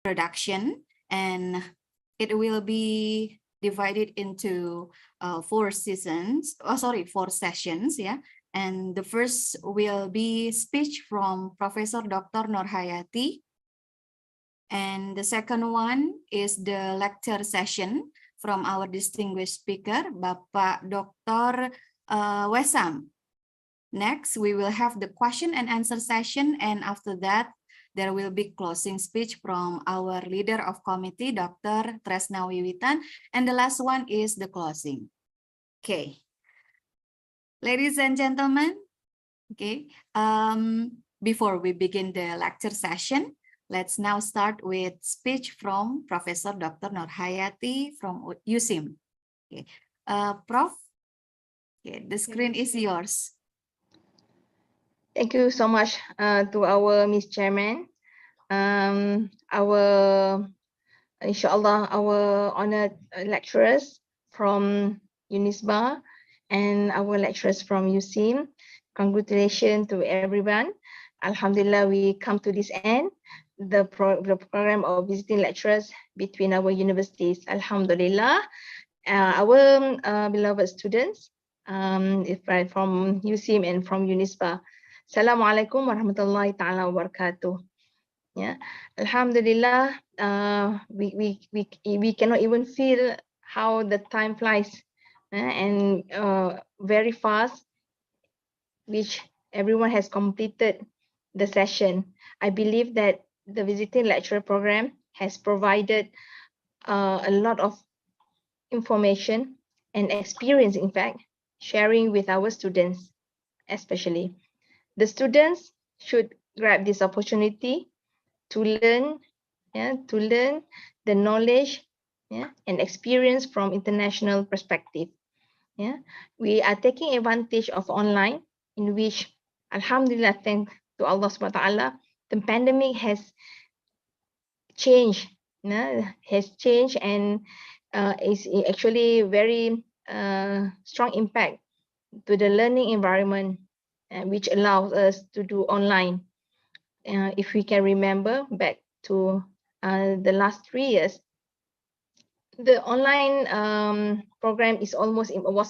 production, and it will be divided into 4 sessions. Yeah. And the first will be speech from Professor Dr. Nurhayati. And the second one is the lecture session from our distinguished speaker, Bapak Dr. Wesam. Next, we will have the question and answer session, and after that, there will be closing speech from our leader of committee, Dr. Tresna Wiwitan, and the last one is the closing. Okay, ladies and gentlemen, okay, before we begin the lecture session, let's now start with speech from Professor Dr. Nurhayati from USIM. Okay, Prof, okay, the screen is yours. Thank you so much to our Miss Chairman, inshallah, our honored lecturers from Unisba and our lecturers from USIM. Congratulations to everyone. Alhamdulillah, we come to this end, the program of visiting lecturers between our universities. Alhamdulillah, our beloved students from USIM and from Unisba. Assalamualaikum warahmatullahi ta'ala wabarakatuh. Yeah, Alhamdulillah, we cannot even feel how the time flies, and very fast, which everyone has completed the session. I believe that the visiting lecturer program has provided a lot of information and experience, in fact, sharing with our students, especially. The students should grab this opportunity to learn, the knowledge, and experience from international perspective. We are taking advantage of online, in which, alhamdulillah, thanks to Allah subhanahu wa ta'ala, the pandemic has changed, and is actually very strong impact to the learning environment, which allows us to do online. If we can remember back to the last 3 years, the online program was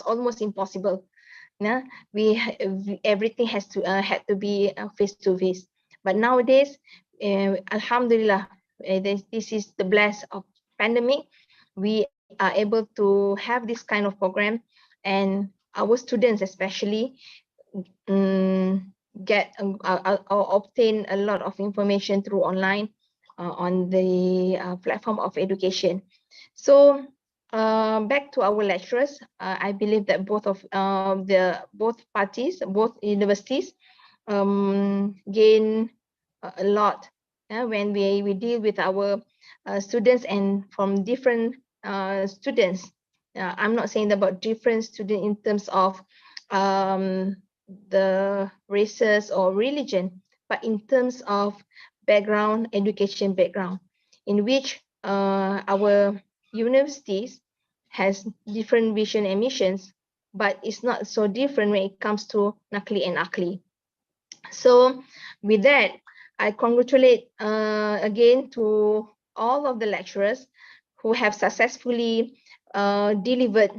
almost impossible. Everything had to be face to face. But nowadays, alhamdulillah, this is the bless of pandemic. We are able to have this kind of program, and our students especially obtain a lot of information through online on the platform of education. So back to our lecturers, I believe that both universities gain a lot when we deal with our students, and from different students. I'm not saying about different students in terms of the races or religion, but in terms of background, education background, in which our universities has different vision and missions, but it's not so different when it comes to Nakli and Akli. So with that, I congratulate again to all of the lecturers who have successfully delivered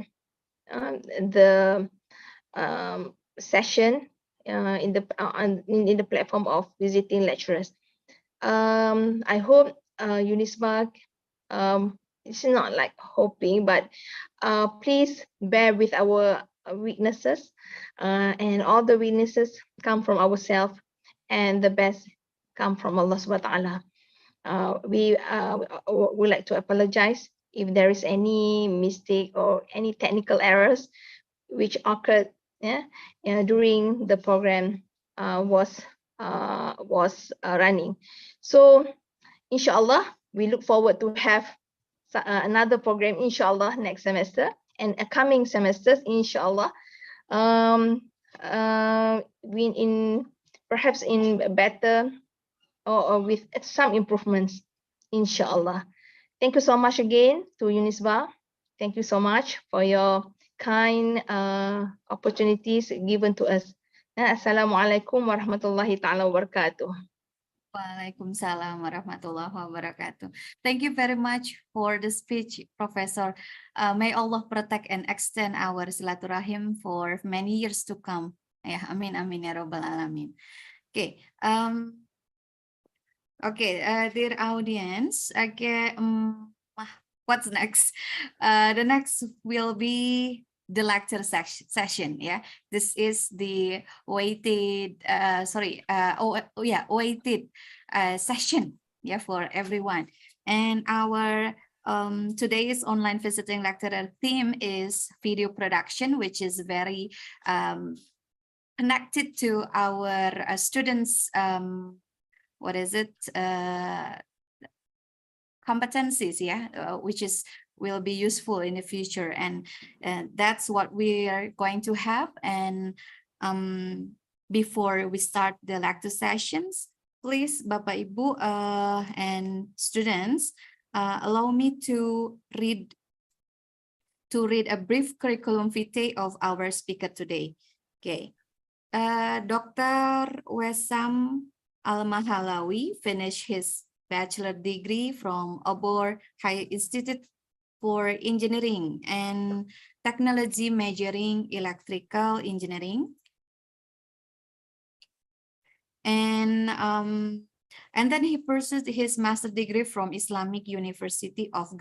the session in the platform of visiting lecturers. I hope Unisba, it's not like hoping, but please bear with our weaknesses, and all the weaknesses come from ourselves, and the best come from Allah subhanahu wa ta'ala. We would like to apologize if there is any mistake or any technical errors which occurred during the program was running. So inshallah, we look forward to have another program inshallah next semester, and coming semesters inshallah, perhaps in better or with some improvements inshallah. Thank you so much again to Unisba. Thank you so much for your kind opportunities given to us. Assalamualaikum warahmatullahi ta'ala wabarakatuh. Waalaikumsalam warahmatullahi wabarakatuh. Thank you very much for the speech, Professor. May Allah protect and extend our silaturahim for many years to come. Ya, amin amin ya robbal alamin. Okay, dear audience, what's next? The next will be the lecture session. Yeah, this is the weighted, weighted session. Yeah, for everyone. And our today's online visiting lecturer theme is video production, which is very connected to our students. What is it? Competencies, which will be useful in the future, and that's what we are going to have. And before we start the lecture sessions, please, Bapak Ibu and students, allow me to read a brief curriculum vitae of our speaker today. Okay, Dr. Wesam Al-Mahalawi finished his bachelor degree from Obor High Institute for Engineering and Technology, majoring electrical engineering. And then he pursued his master's degree from Islamic University of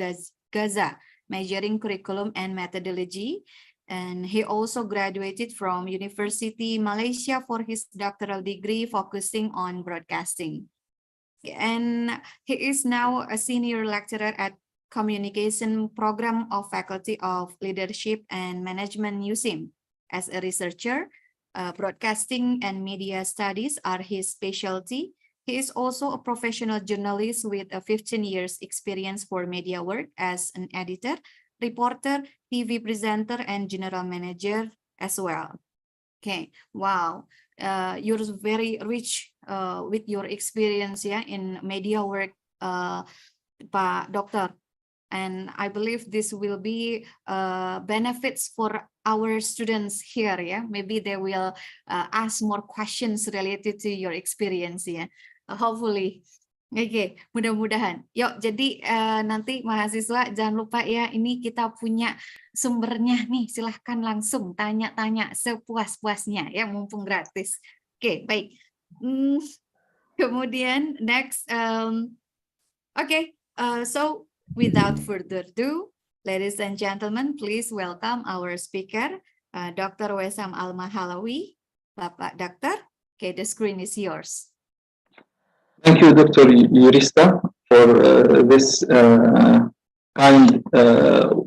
Gaza, majoring curriculum and methodology. And he also graduated from University Malaysia for his doctoral degree, focusing on broadcasting. And he is now a senior lecturer at Communication Program of Faculty of Leadership and Management, USIM. As a researcher, broadcasting and media studies are his specialty. He is also a professional journalist with a 15 years experience for media work as an editor, reporter, TV presenter, and general manager as well. Okay, wow. You're very rich with your experience in media work, Pak Dokter. And I believe this will be benefits for our students here. Maybe they will ask more questions related to your experience. Hopefully. Oke, mudah-mudahan. Yuk, jadi nanti mahasiswa jangan lupa ya, ini kita punya sumbernya nih. Silahkan langsung tanya-tanya sepuas-puasnya ya, mumpung gratis. Oke, baik. Kemudian next, so without further ado, ladies and gentlemen, please welcome our speaker, Dr. Wesam Al-Mahalawi. Bapak Dokter, okay, the screen is yours. Thank you, Dr. Yurista, for this kind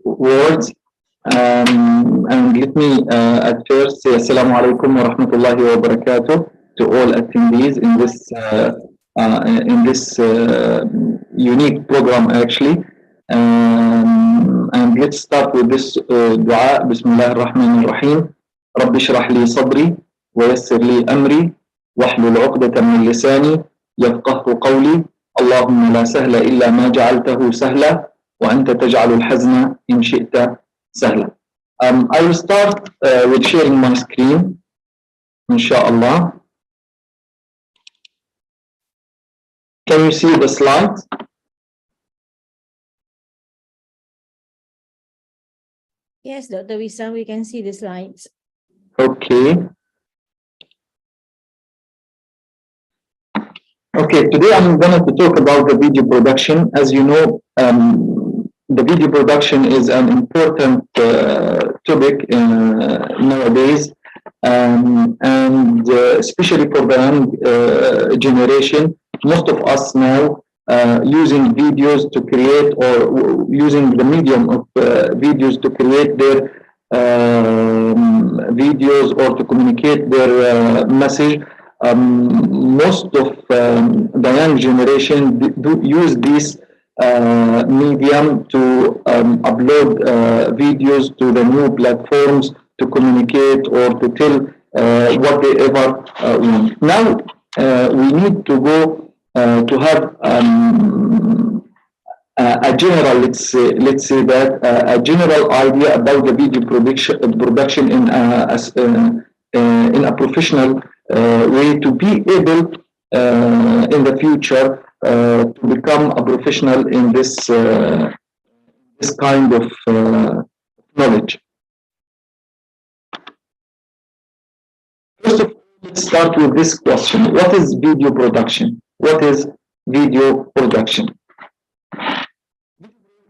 words. And let me at first say Assalamu alaikum wa rahmatullahi wa barakatuh to all attendees in this unique program, actually. And let's start with this dua. Bismillah ar-Rahman ar-Rahim. Rabbi shrah li sadri wa yassir li amri wahlul 'uqdatan min lisani يفقه قولي اللهم لا سهل إلا ما جعلته سهلا وأنت تجعل الحزن إن شئت سهلا. I will start with sharing my screen, inshallah. Can you see the slides? Yes, Dr. Wesam, we can see the slides. Okay. Okay, today I'm going to talk about the video production. As you know, the video production is an important topic nowadays, and especially for the young generation. Most of us now using videos to create, or using the medium of videos to create their videos or to communicate their message. Most of the young generation do use this medium to upload videos to the new platforms to communicate or to tell what they ever want. Now we need to go to have a general, let's say that a general idea about the video production in a professional way, to be able in the future to become a professional in this kind of knowledge. First of all, let's start with this question. What is video production? What is video production?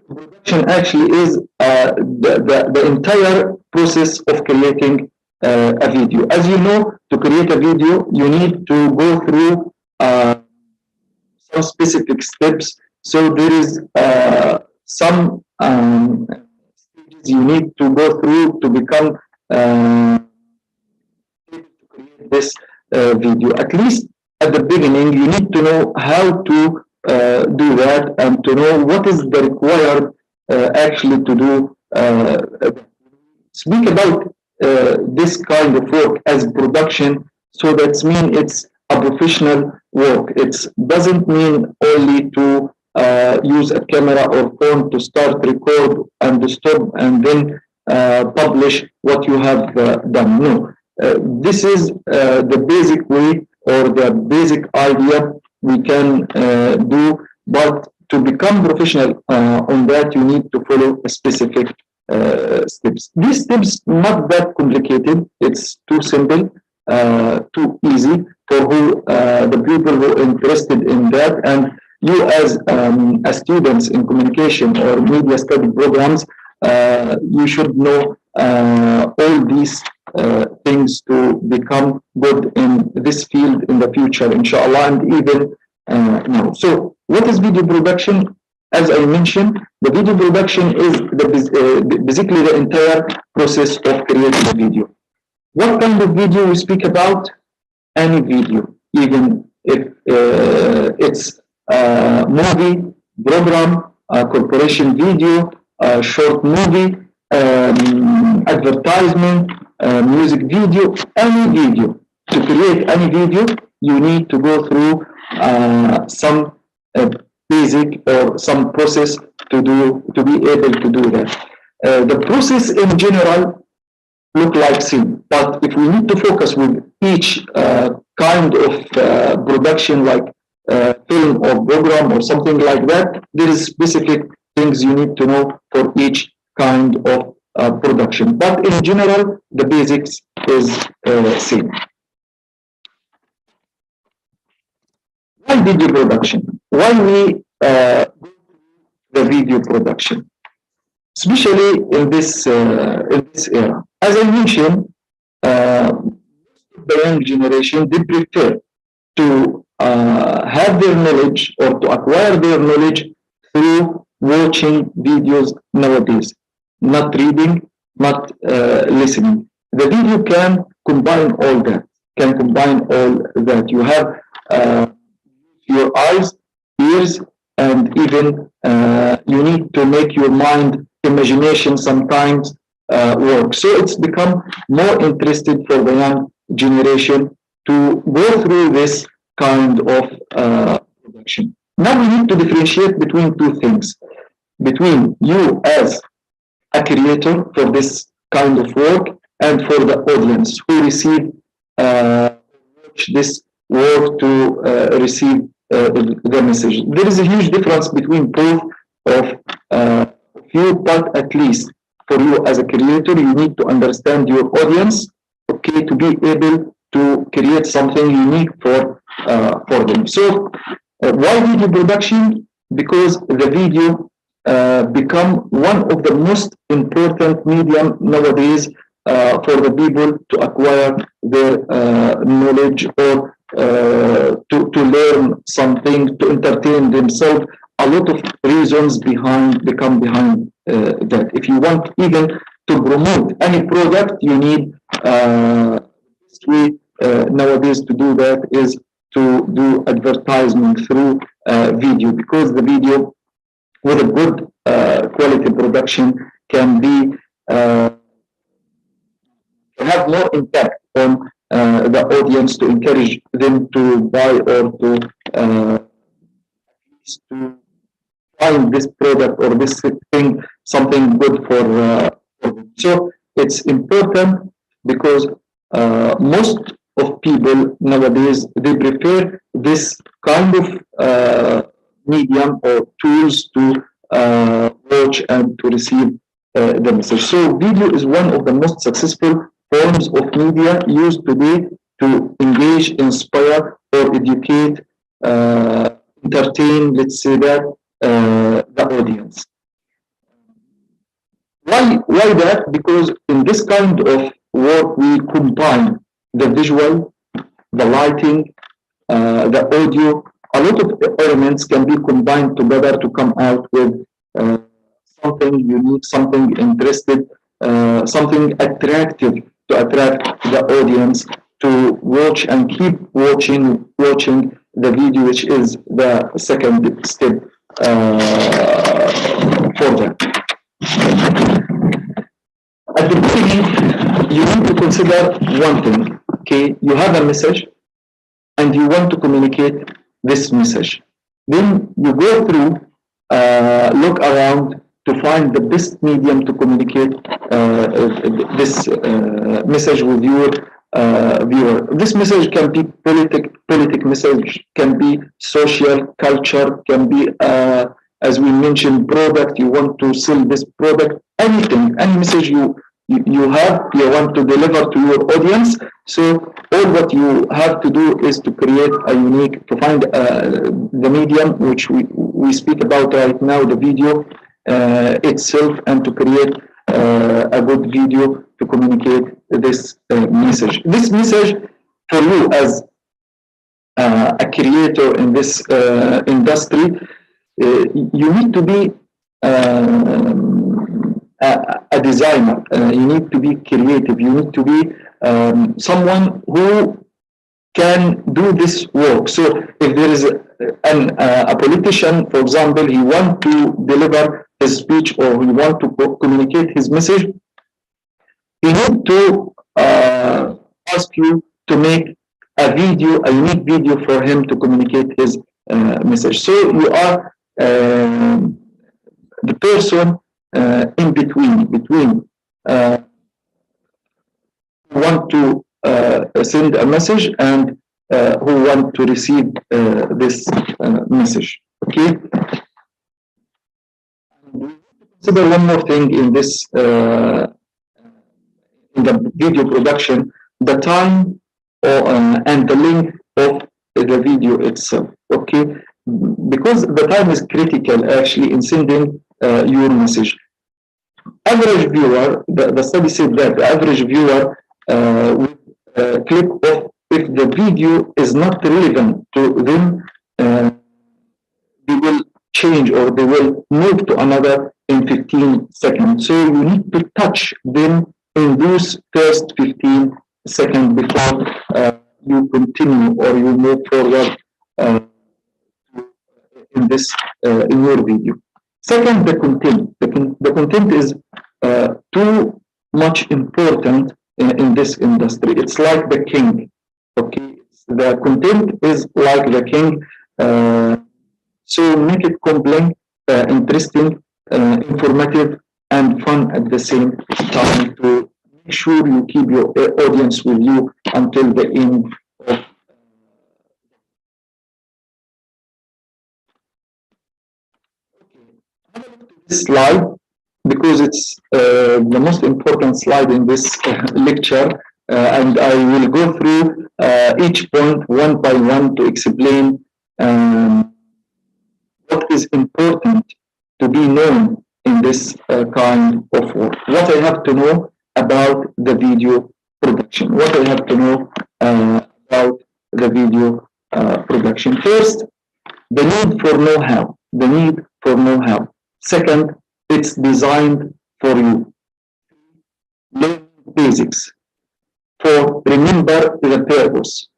Production actually is the entire process of creating a video. As you know, to create a video, you need to go through some specific steps. So there is some stages you need to go through to become this video. At least at the beginning, you need to know how to do that and to know what is the required actually to do. Speak about this kind of work as production, so that means it's a professional work. It doesn't mean only to use a camera or phone to start record and stop and then publish what you have done. No. This is the basic way or the basic idea we can do, but to become professional on that, you need to follow a specific steps. These steps not that complicated. It's too simple, too easy for the people who are interested in that. And you as students in communication or media study programs, you should know all these things to become good in this field in the future, inshallah, and even now. So, what is video production? As I mentioned, the video production is basically the entire process of creating a video. What kind of video we speak about? Any video, even if it's a movie, program, corporation video, short movie, advertisement, music video, any video. To create any video, you need to go through some basic or some process to be able to do that. The process in general look like same, but if we need to focus with each kind of production, like film or program or something like that, there is specific things you need to know for each kind of production. But in general, the basics is same. Why video production? Why we the video production, especially in this era? As I mentioned, the young generation, they prefer to have their knowledge or to acquire their knowledge through watching videos nowadays, not reading, not listening. The video can combine all that. You have your eyes, ears, and even you need to make your mind, imagination sometimes work. So it's become more interested for the young generation to go through this kind of production. Now we need to differentiate between two things. Between you as a creator for this kind of work and for the audience who receive watch this work to receive the message. There is a huge difference between both of you, but at least for you as a creator, you need to understand your audience, okay, to be able to create something unique for them. So why video production? Because the video become one of the most important medium nowadays for the people to acquire their knowledge or to learn something, to entertain themselves. A lot of reasons behind that. If you want even to promote any product, you need nowadays to do that is to do advertisement through video, because the video with a good quality production can be have more impact on the audience, to encourage them to buy or to find this product or this thing something good for them. So it's important because most of people nowadays, they prefer this kind of medium or tools to watch and to receive the message. So video is one of the most successful forms of media used today to engage, inspire, or educate, entertain, let's say that, the audience. Why that? Because in this kind of work, we combine the visual, the lighting, the audio. A lot of elements can be combined together to come out with something unique, something interesting, something attractive to attract the audience to watch and keep watching the video, which is the second step for them. At the beginning, you need to consider one thing. Okay, you have a message and you want to communicate this message. Then you go through, look around to find the best medium to communicate this message with your viewer. This message can be politic message, can be social, culture, can be, as we mentioned, product. You want to sell this product, anything, any message you want to deliver to your audience. So all what you have to do is to create a unique, to find the medium which we speak about right now, the video itself, and to create a good video to communicate this message. This message for you as a creator in this industry, you need to be a designer. You need to be creative. You need to be someone who can do this work. So if there is a politician, for example, he wants to deliver his speech or he wants to communicate his message, he needs to ask you to make a video, a unique video for him to communicate his message. So you are the person in between who want to send a message and who want to receive this message. Okay. Consider one more thing in this in the video production: the time and the length of the video itself. Okay, because the time is critical actually in sending your message. Average viewer, the study said that the average viewer will click off if the video is not relevant to them. They will change or they will move to another in 15 seconds. So you need to touch them in those first 15 seconds before you continue or you move forward in this in your video. Second, the content. The content is too much important in this industry. It's like the king. Okay, the content is like the king. So make it compelling, interesting, informative, and fun at the same time to make sure you keep your audience with you until the end of this slide, because it's the most important slide in this lecture, and I will go through each point one by one to explain what is important to be known in this kind of work. What I have to know about the video production. What I have to know about the video production. First, the need for know-how. The need for know-how. Second, it's designed for you. Learn basics. 4, remember the purpose.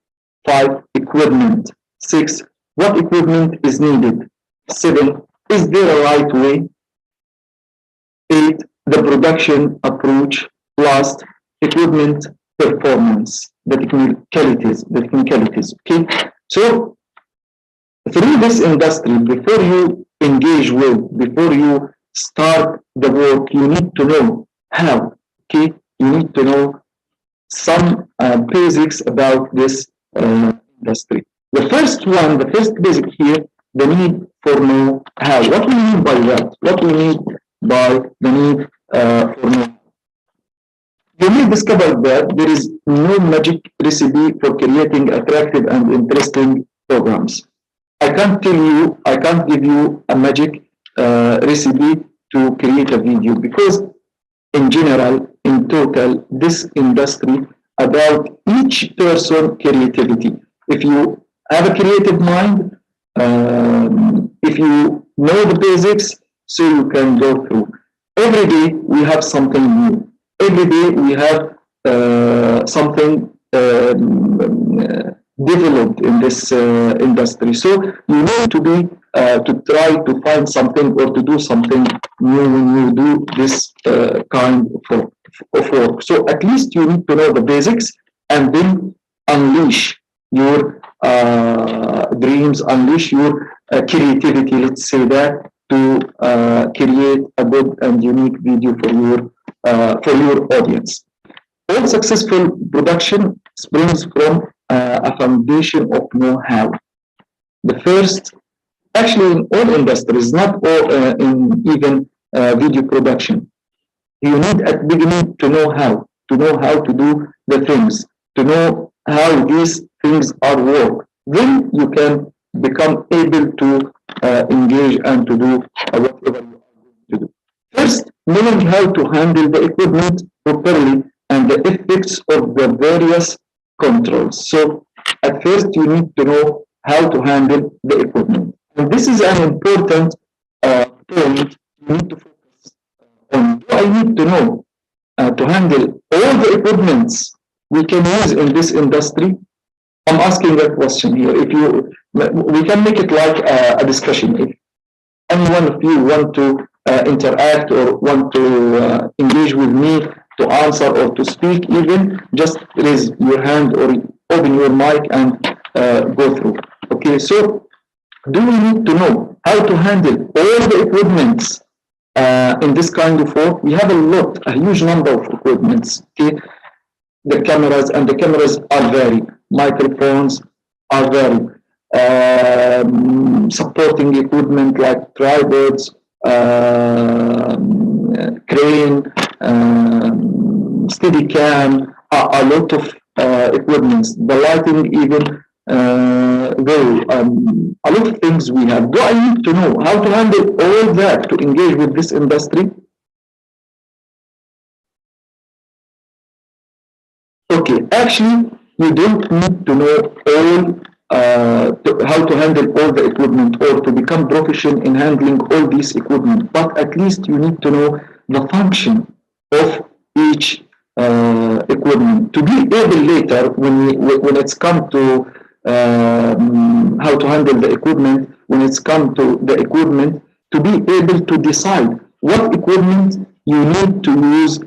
5, equipment. 6, what equipment is needed. 7, is there a right way? 8, the production approach. Last, equipment performance, the technicalities. Okay, so through this industry, before you engage with, before you start the work, you need to know how. Okay, you need to know some basics about this industry. The first one, the first basic here, the need for know how. What we mean by that? What we mean by the need for know. You may discover that there is no magic recipe for creating attractive and interesting programs. I can't give you a magic recipe to create a video, because in general, in total, this industry about each person creativity. If you have a creative mind, if you know the basics, so you can go through. Every day we have something new. Every day we have something developed in this industry. So you need to be to try to find something or to do something new when you do this kind of work. So at least you need to know the basics and then unleash your dreams, unleash your creativity, let's say that, to create a good and unique video for your audience. All successful production springs from a foundation of know-how. The first, actually, in all industries, not all in even video production, you need at the beginning to know how to do the things, to know how these things are work. Then you can become able to engage and to do whatever you are going to do. First, knowing how to handle the equipment properly and the effects of the various controls. So at first you need to know how to handle the equipment. And this is an important point you need to focus on. Do I need to know to handle all the equipments we can use in this industry? I'm asking that question here. If you, we can make it like a discussion. If any one of you want to interact or want to engage with me to answer or to speak, even just raise your hand or open your mic and go through. Okay, so do we need to know how to handle all the equipments in this kind of work? We have a huge number of equipments. Okay, the cameras, and the cameras are varied. Microphones are varied. Supporting equipment like tripods, crane, Steadicam, a lot of equipments. The lighting even a lot of things we have. Do I need to know how to handle all that to engage with this industry? Okay, actually, you don't need to know all how to handle all the equipment or to become proficient in handling all these equipment, but at least you need to know the function of each equipment to be able later when it's come to how to handle the equipment, when it's come to the equipment, to be able to decide what equipment you need to use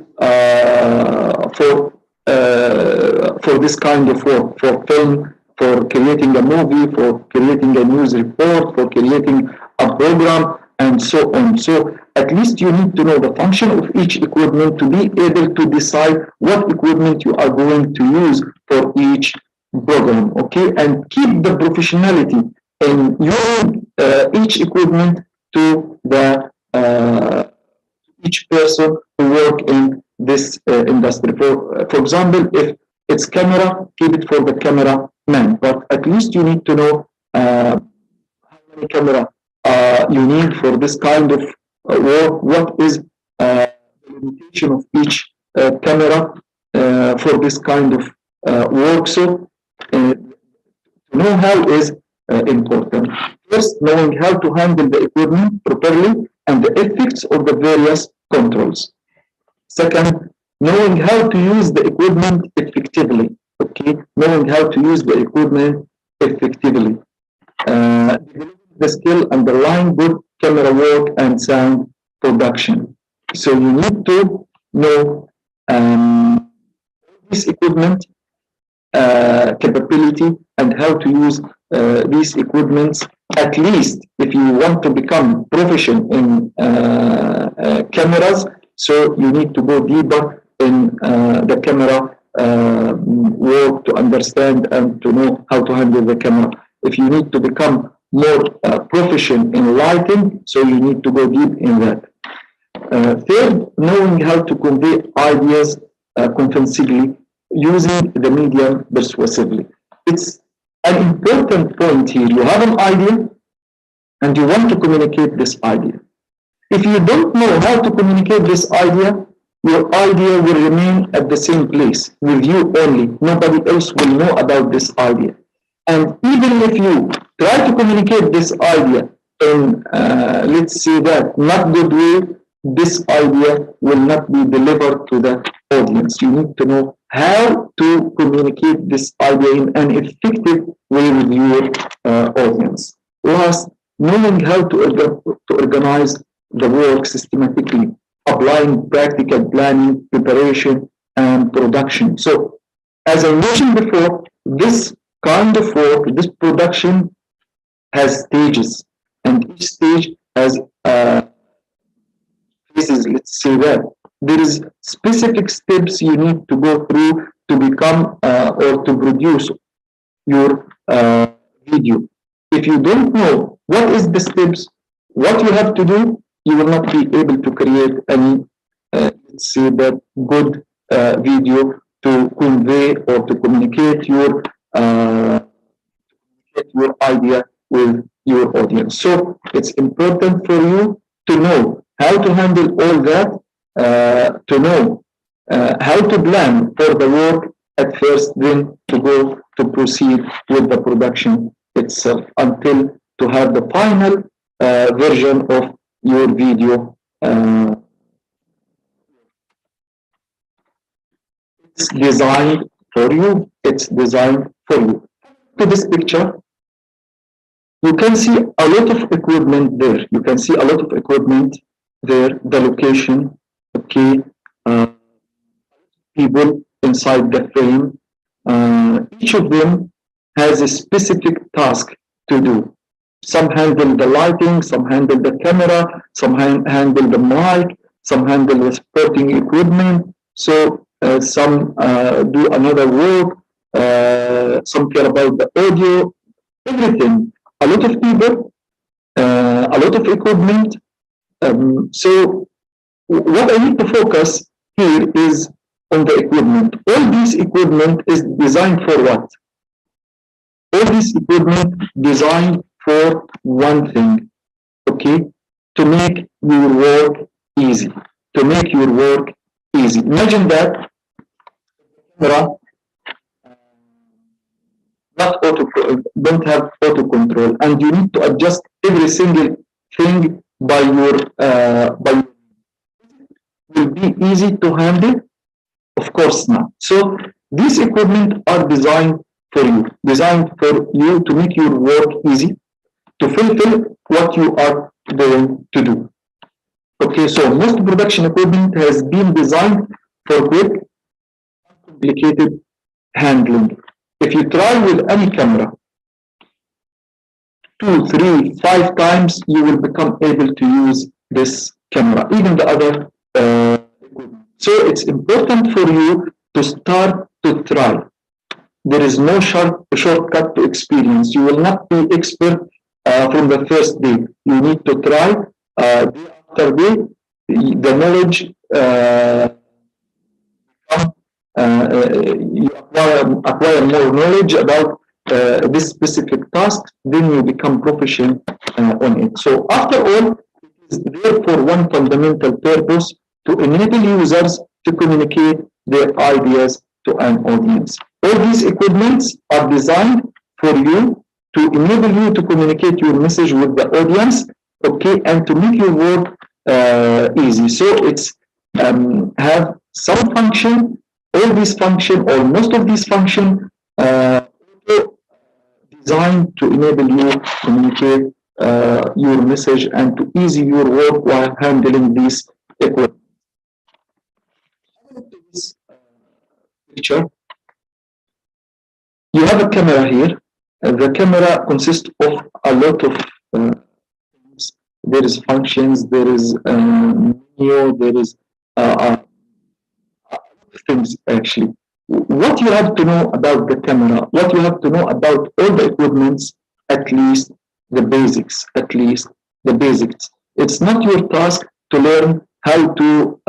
for this kind of work, for film, for creating a movie, for creating a news report, for creating a program, and so on. So at least you need to know the function of each equipment to be able to decide what equipment you are going to use for each program, okay? And keep the professionality in using each equipment to the each person who work in this industry. For example, if it's camera, keep it for the camera man, but at least you need to know how many camera you need for this kind of work, what is the limitation of each camera for this kind of work. So to know how is important. First, knowing how to handle the equipment properly and the effects of the various controls. Second, knowing how to use the equipment effectively. Okay, knowing how to use the equipment effectively. The skill underlying good camera work and sound production. So you need to know this equipment capability and how to use these equipments. At least if you want to become proficient in cameras, so you need to go deeper in the camera work, to understand, and to know how to handle the camera. If you need to become more proficient in lighting, so you need to go deep in that. Third, knowing how to convey ideas convincingly using the medium persuasively. It's an important point here. You have an idea and you want to communicate this idea. If you don't know how to communicate this idea, your idea will remain at the same place with you only. Nobody else will know about this idea. And even if you try to communicate this idea in, let's say that, not good way, this idea will not be delivered to the audience. You need to know how to communicate this idea in an effective way with your audience. Last, knowing how to organize the work systematically, applying practical planning, preparation, and production. So, as I mentioned before, this kind of work, this production has stages, and each stage has phases, let's say that. There is specific steps you need to go through to become or to produce your video. If you don't know what is the steps, what you have to do, you will not be able to create any, let's say that, good video to convey or to communicate your idea with your audience. So it's important for you to know how to handle all that, to know how to plan for the work at first, then to go to proceed with the production itself until to have the final version of your video. It's designed for you. It's designed for you. To this picture, you can see a lot of equipment there. You can see a lot of equipment there, the location, okay, people inside the frame. Each of them has a specific task to do. Some handle the lighting, some handle the camera, some handle the mic, some handle the supporting equipment. So some do another work, some care about the audio, everything. A lot of people, a lot of equipment. So what I need to focus here is on the equipment. All this equipment is designed for what? All this equipment designed for one thing, okay? To make your work easy. To make your work easy. Imagine that camera don't have auto control, and you need to adjust every single thing by your will be easy to handle? Of course not. So these equipment are designed for you to make your work easy, to fulfill what you are going to do. Okay, so most production equipment has been designed for quick, complicated handling. If you try with any camera 2, 3, 5 times, you will become able to use this camera, even the other equipment. So it's important for you to start to try. There is no shortcut to experience. You will not be expert from the first day. You need to try day after day. The knowledge you acquire more knowledge about this specific task, then you become proficient on it. So after all, it is there for one fundamental purpose: to enable users to communicate their ideas to an audience. All these equipments are designed for you to enable you to communicate your message with the audience, okay, and to make your work easy. So it's have some function, all these function, or most of these function designed to enable you to communicate your message and to ease your work while handling these equipment. This picture, you have a camera here. The camera consists of a lot of things. There is functions, there is menu, there is things actually. what you have to know about the camera, what you have to know about all the equipments, at least the basics, at least the basics. It's not your task to learn how to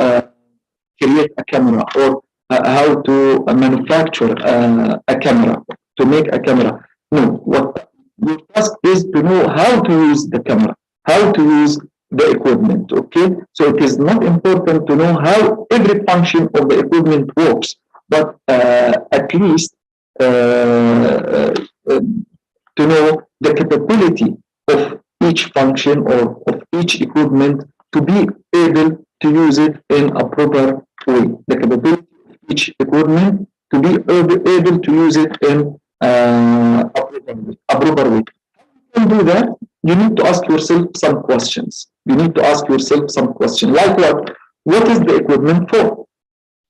create a camera or how to manufacture a camera, to make a camera. No, what your task is to know how to use the camera, how to use the equipment, okay? So it is not important to know how every function of the equipment works, but at least to know the capability of each function or of each equipment to be able to use it in a proper way. The capability of each equipment to be able to use it in a proper way. To do that, you need to ask yourself some questions. You need to ask yourself some questions. Like what? What is the equipment for?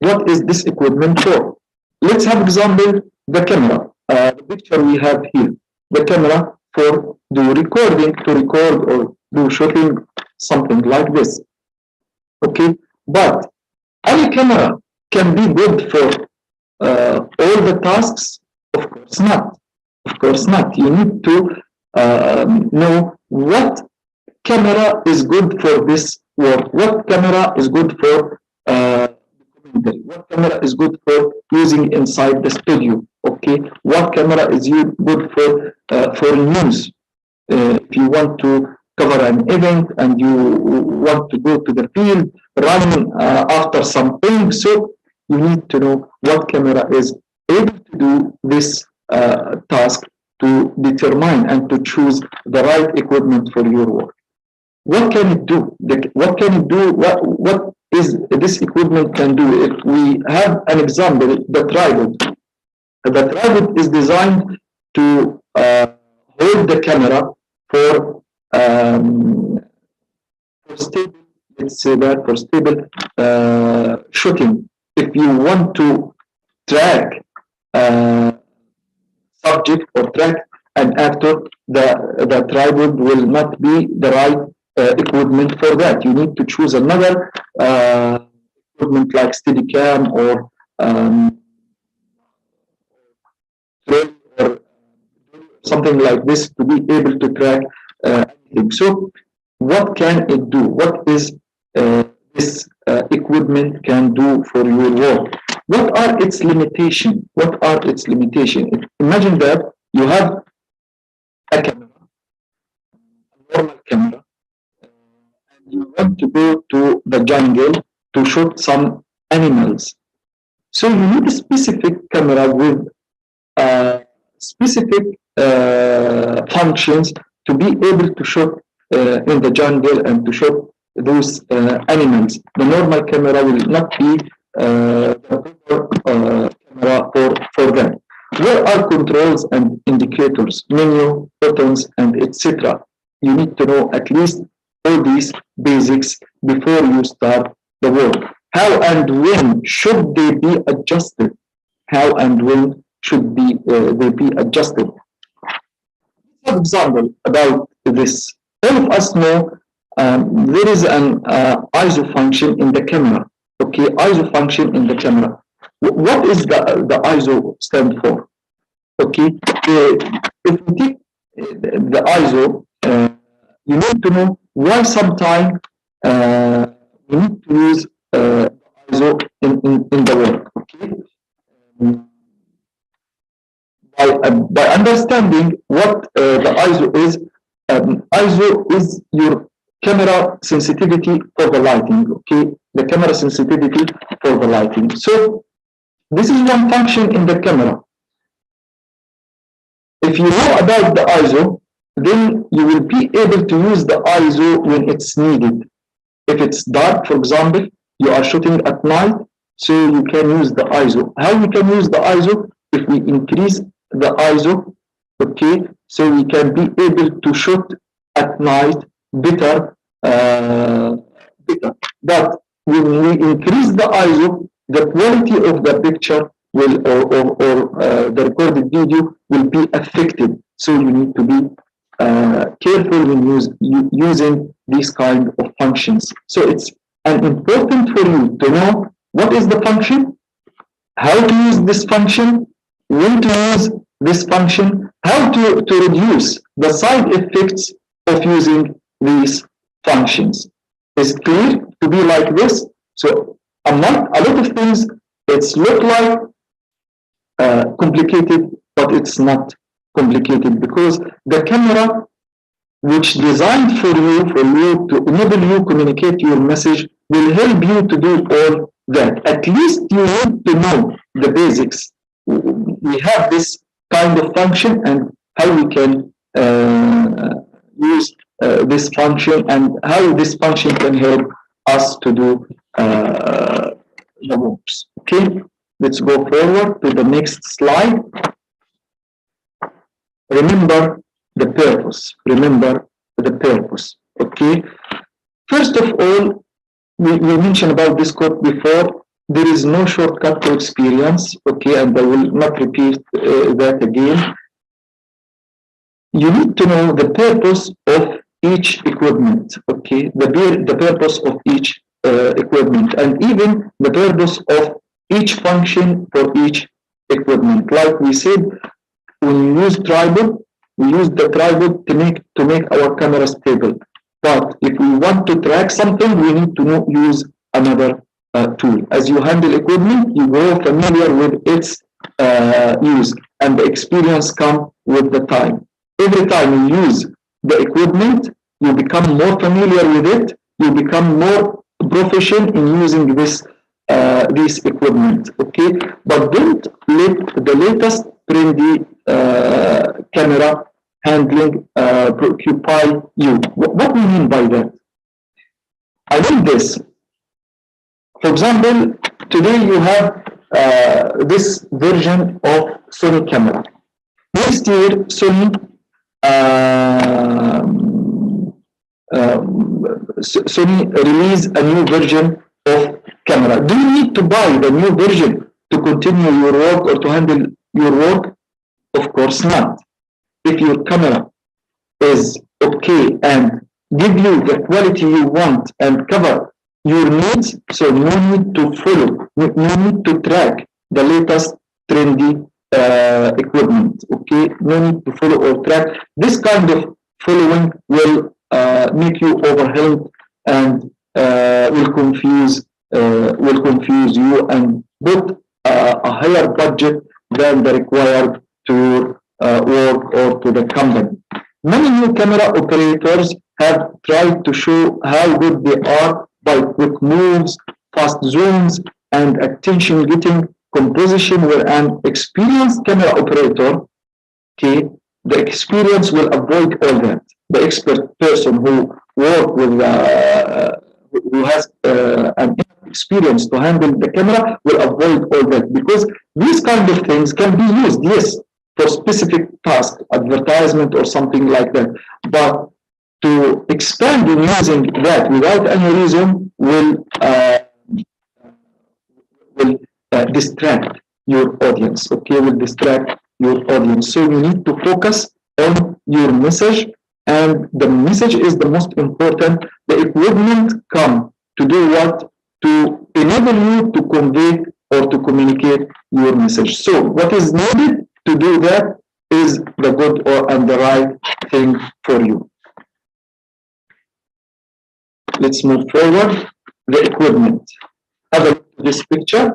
What is this equipment for? Let's have example, the camera. The picture we have here. The camera for do recording, to record or do shooting, something like this. Okay, but any camera can be good for all the tasks? Of course not. Of course not. You need to know what camera is good for this work, what camera is good for documentary, what camera is good for using inside the studio, okay, what camera is good for news. If you want to cover an event and you want to go to the field, run after something, so you need to know what camera is able to do this task, to determine and to choose the right equipment for your work. What can it do? What can it do? What is this equipment can do? If we have an example, the tripod. The tripod is designed to hold the camera for stable, let's say that, for stable shooting. If you want to track subject or track an actor, the tripod will not be the right equipment for that. You need to choose another equipment like Steadicam or something like this to be able to track anything. So what can it do? What is this equipment can do for your work? What are its limitations? What are its limitations? Imagine that you have a camera, a normal camera, and you want to go to the jungle to shoot some animals. So you need a specific camera with specific functions to be able to shoot in the jungle and to shoot those animals. The normal camera will not be the proper camera for them. Where are controls and indicators, menu, buttons, and etc.? You need to know at least all these basics before you start the work. How and when should they be adjusted? How and when should they be adjusted? For example, about this, all of us know there is an ISO function in the camera. Okay, ISO function in the camera. What is the ISO stand for? Okay, if we take the ISO, you need to know why sometimes we need to use ISO in the work. Okay. By understanding what the ISO is your camera sensitivity for the lighting, okay? The camera sensitivity for the lighting. So this is one function in the camera. If you know about the ISO, then you will be able to use the ISO when it's needed. If it's dark, for example, you are shooting at night, so you can use the ISO. How we can use the ISO? If we increase the ISO, okay, so we can be able to shoot at night better. But when we increase the ISO, the quality of the picture will or the recorded video will be affected. So you need to be careful when using these kind of functions. So it's important for you to know what is the function how to use this function, when to use this function, how to reduce the side effects of using these functions. Is it clear to be like this? So among a lot of things, it's look like complicated, but it's not complicated because the camera which designed for you to enable you communicate your message will help you to do all that. At least you need to know the basics. We have this kind of function and how we can use this function and how this function can help us to do the works. Okay, let's go forward to the next slide. Remember the purpose. Remember the purpose. Okay. First of all, we mentioned about this code before. There is no shortcut to experience. Okay, and I will not repeat that again. You need to know the purpose of each equipment. Okay, the purpose of each equipment, and even the purpose of each function for each equipment. Like we said, when we use tripod, we use the tripod to make our camera stable. But if we want to track something, we need to use another tool. As you handle equipment, you grow familiar with its use, and the experience comes with the time. Every time you use the equipment, you become more familiar with it. You become more proficient in using this equipment. Okay, but don't let the latest trendy camera handling preoccupy you. What do we mean by that? I mean this. For example, today you have this version of Sony camera. Next year, Sony release a new version of camera. Do you need to buy the new version to continue your work or to handle your work? Of course not. If your camera is okay and give you the quality you want and cover your needs, so no need to follow, no need to track the latest trendy equipment. Okay, no need to follow or track. This kind of following will make you overwhelmed and will confuse you and put a higher budget than the required to work or to the company. Many new camera operators have tried to show how good they are by quick moves, fast zooms, and attention-getting composition. Where an experienced camera operator, okay, the experience will avoid all that. The expert person who work with who has an experience to handle the camera will avoid all that, because these kind of things can be used, yes, for specific task, advertisement or something like that. But to expand in using that without any reason will distract your audience. Okay, will distract your audience. So you need to focus on your message, and the message is the most important. The equipment come to do what? To enable you to convey or to communicate your message. So what is needed to do that is the good and the right thing for you. Let's move forward. The equipment. Have a look at this picture.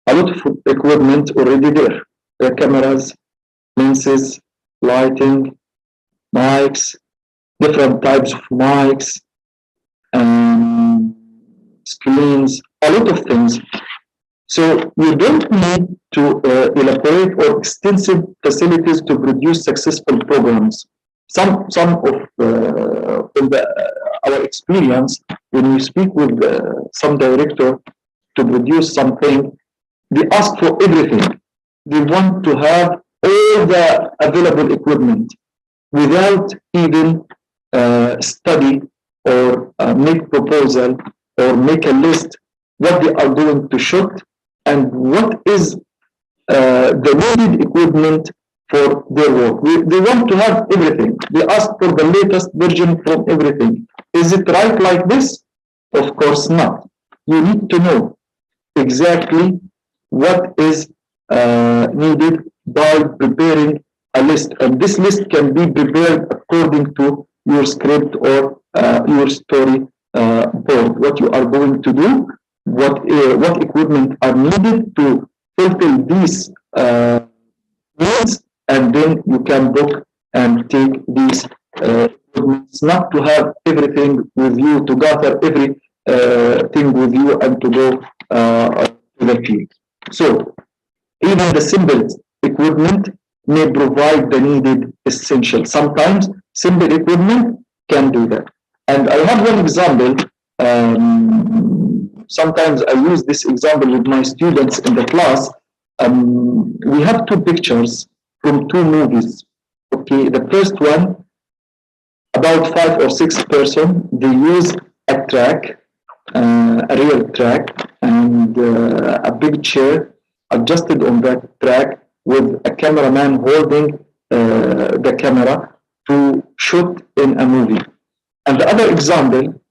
A lot of equipment already there. The cameras, lenses, lighting, mics, different types of mics, screens, a lot of things. So you don't need to elaborate or extensive facilities to produce successful programs. Some of our experience, when we speak with some director to produce something, they ask for everything. They want to have all the available equipment without even study or make proposal or make a list what they are going to shoot and what is the needed equipment for their work. They want to have everything. They ask for the latest version from everything. Is it right like this? Of course not. You need to know exactly what is needed by preparing a list. And this list can be prepared according to your script or your story board. What you are going to do, what equipment are needed to fulfill these needs, and then you can book and take these equipments. Not to have everything with you, to gather every thing with you and to go to the field. So even the simple equipment may provide the needed essential. Sometimes simple equipment can do that. And I have one example. Sometimes I use this example with my students in the class. We have two pictures from two movies. Okay, the first one, about 5 or 6 persons, they use a track, a real track, and a big chair adjusted on that track with a cameraman holding the camera to shoot in a movie. And the other example,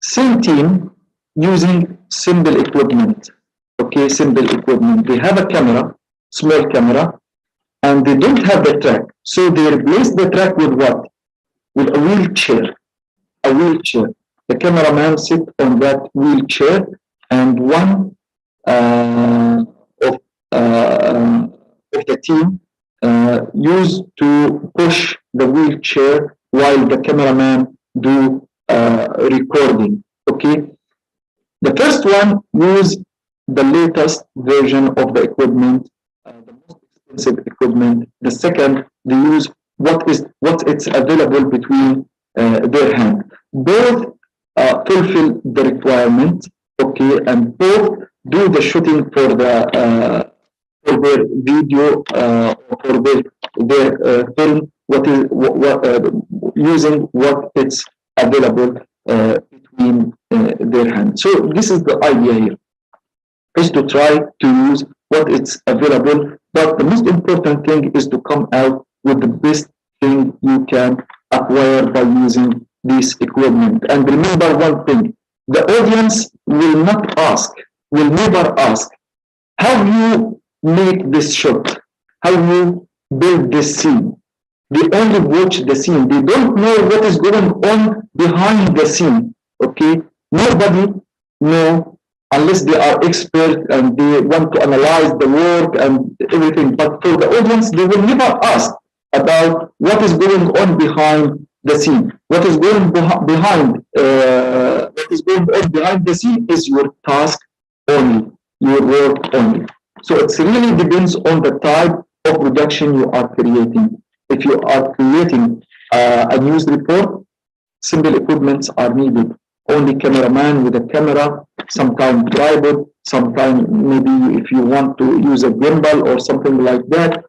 same team using simple equipment. Okay, simple equipment. They have a camera, small camera, and they don't have the track. So they replace the track with what? With a wheelchair. A wheelchair. The cameraman sits on that wheelchair, and one of the team used to push the wheelchair while the cameraman do recording. Okay. The first one use the latest version of the equipment, the most expensive equipment. The second, they use what it's available between their hand. Both fulfill the requirement, okay, and both do the shooting for the for their video for their film. Using what it's available between their hands. So this is the idea here, is to try to use what it's available, but the most important thing is to come out with the best thing you can acquire by using this equipment. And remember one thing, the audience will not ask, will never ask, how you make this shot, how you build this scene. They only watch the scene. They don't know what is going on behind the scene. Okay? Nobody know unless they are experts and they want to analyze the work and everything. But for the audience, they will never ask about what is going on behind the scene. What is going on behind the scene is your task only, your work only. So it really depends on the type of production you are creating. If you are creating a news report, simple equipments are needed. Only cameraman with a camera, sometimes tripod, sometimes maybe if you want to use a gimbal or something like that,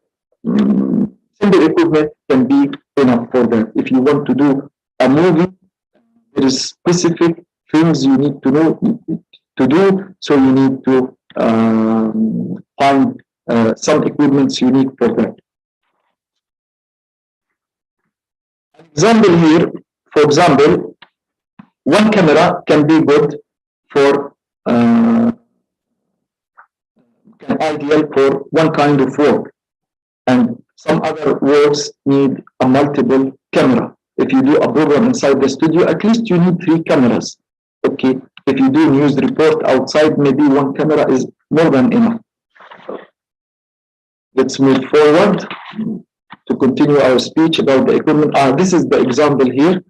simple equipment can be enough for that. If you want to do a movie, there is specific things you need to know to do, so you need to find some equipments you need for that. Example here, for example, one camera can be good for ideal for one kind of work, and some other works need a multiple camera. If you do a program inside the studio, at least you need 3 cameras. Okay, if you do news report outside, maybe 1 camera is more than enough. Let's move forward to continue our speech about the equipment. This is the example here.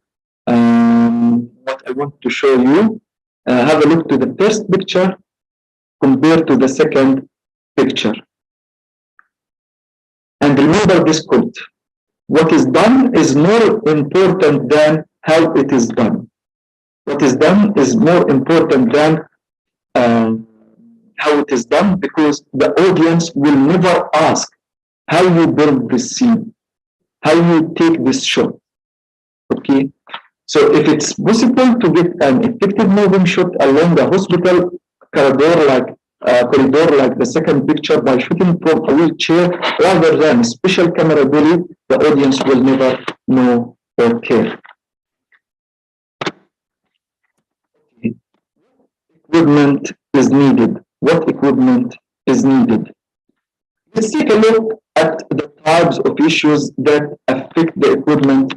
What I want to show you. Have a look to the first picture compared to the second picture. And remember this quote. What is done is more important than how it is done. What is done is more important than how it is done, because the audience will never ask how you build this scene, how you take this shot. Okay, so if it's possible to get an effective moving shot along the hospital corridor like the second picture by shooting from a wheelchair rather than a special camera dolly, the audience will never know or care. Equipment is needed. what equipment is needed. Let's take a look at the types of issues that affect the equipment.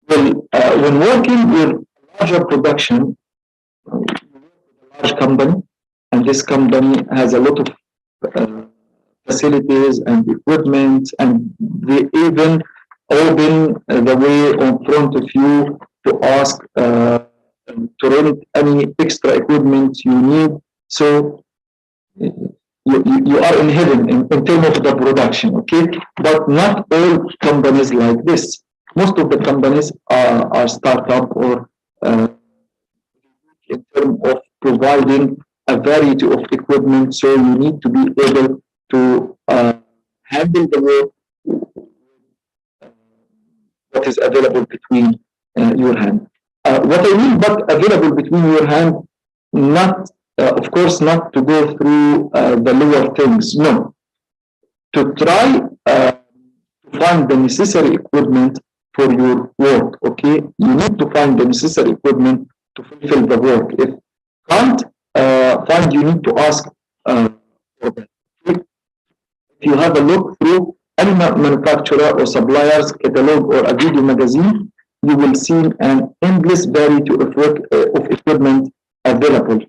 When working with larger production, large company, and this company has a lot of facilities and equipment, and they even open the way in front of you to ask to rent any extra equipment you need. So you are in heaven in terms of the production, okay? But not all companies like this. Most of the companies are startup or in terms of providing a variety of equipment, so you need to be able to handle the work what is available between your hand. What I mean by available between your hand, not of course not to go through the lower things, no. To try to find the necessary equipment for your work, okay? You need to find the necessary equipment to fulfill the work. If can't find, you need to ask for that. If you have a look through any manufacturer or supplier's catalog or a video magazine, you will see an endless variety of equipment available.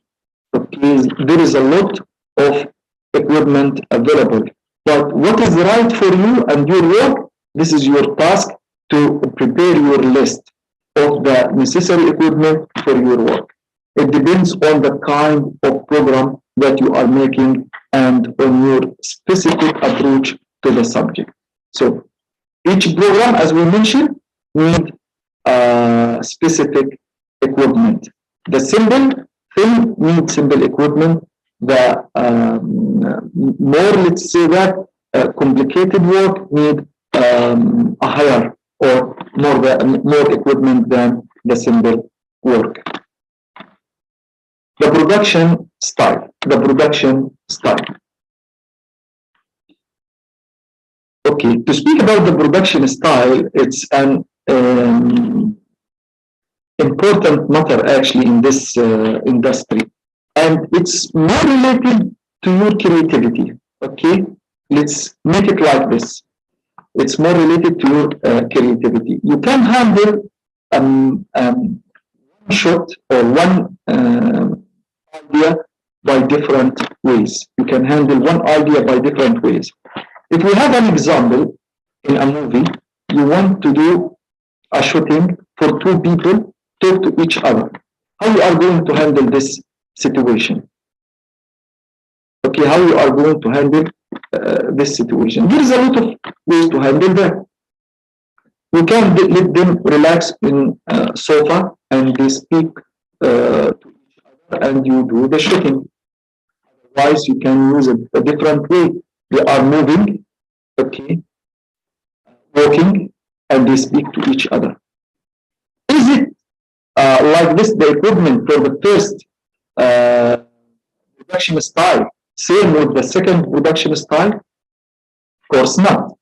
Okay, there is a lot of equipment available. But what is right for you and your work, this is your task to prepare your list of the necessary equipment for your work. It depends on the kind of program that you are making and on your specific approach to the subject. So each program, as we mentioned, needs specific equipment. The simple thing needs simple equipment. The more, let's say that, complicated work need a higher or more equipment than the simple work. The production style. The production style. Okay, to speak about the production style, it's an important matter actually in this industry, and it's more related to your creativity. Okay, let's make it like this. It's more related to your creativity. You can handle one shot or one idea by different ways. You can handle one idea by different ways. If we have an example in a movie, you want to do a shooting for two people talk to each other. How you are going to handle this situation? Okay, how you are going to handle this situation? There is a lot of ways to handle that. You can let them relax in sofa and they speak to each other and you do the shooting. Otherwise, you can use a different way. They are moving, okay, walking, and they speak to each other. Is it like this, the equipment for the first production style, same with the second production style? Of course not.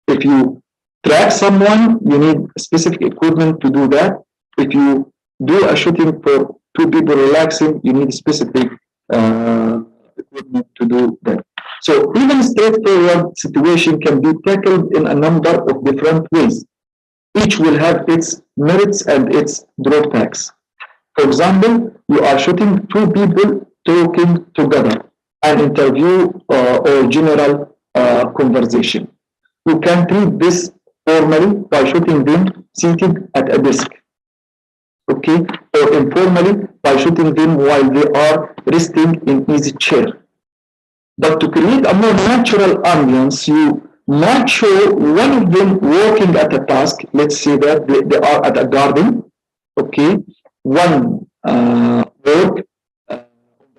If you track someone, you need specific equipment to do that. If you do a shooting for two people relaxing, you need specific equipment to do that. So even straightforward situation can be tackled in a number of different ways. Each will have its merits and its drawbacks. For example, you are shooting two people talking together, an interview or general conversation. You can treat this formally by shooting them seated at a desk, okay, or informally by shooting them while they are resting in easy chair. But to create a more natural ambience, you might show one of them working at a task. Let's say that they are at a garden, okay. One work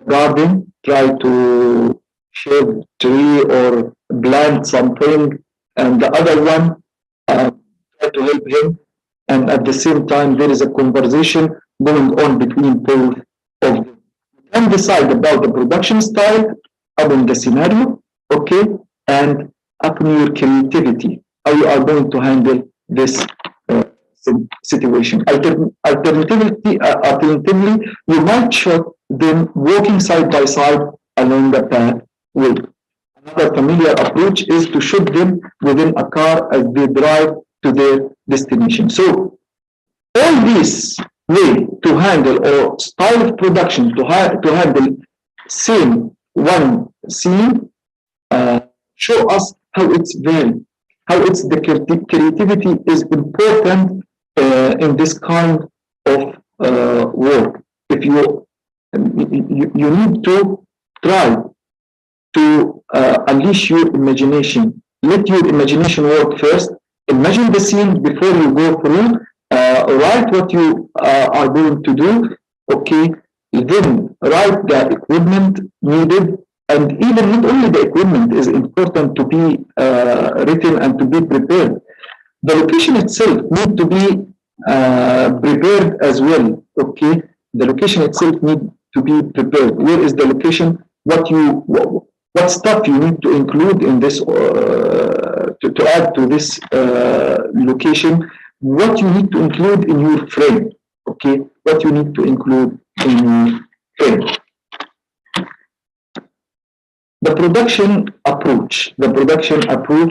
garden, try to shade tree or plant something, and the other one try to help him. And at the same time, there is a conversation going on between both of them. You can decide about the production style upon the scenario, okay, and upon your creativity, how you are going to handle this situation. Alternatively, you might shoot then walking side by side along the pathway. Another familiar approach is to shoot them within a car as they drive to their destination. So all this way to handle or style of production to handle same one scene show us how it's varied, how it's the creativity is important in this kind of work. If you need to try to unleash your imagination. Let your imagination work first. Imagine the scene before you go through. Write what you are going to do. Okay. Then write the equipment needed, and even not only the equipment is important to be written and to be prepared. The location itself need to be prepared as well. Okay. The location itself need to be prepared. Where is the location? What stuff you need to include in this to add to this location? What you need to include in your frame? Okay, what you need to include in your frame? The production approach,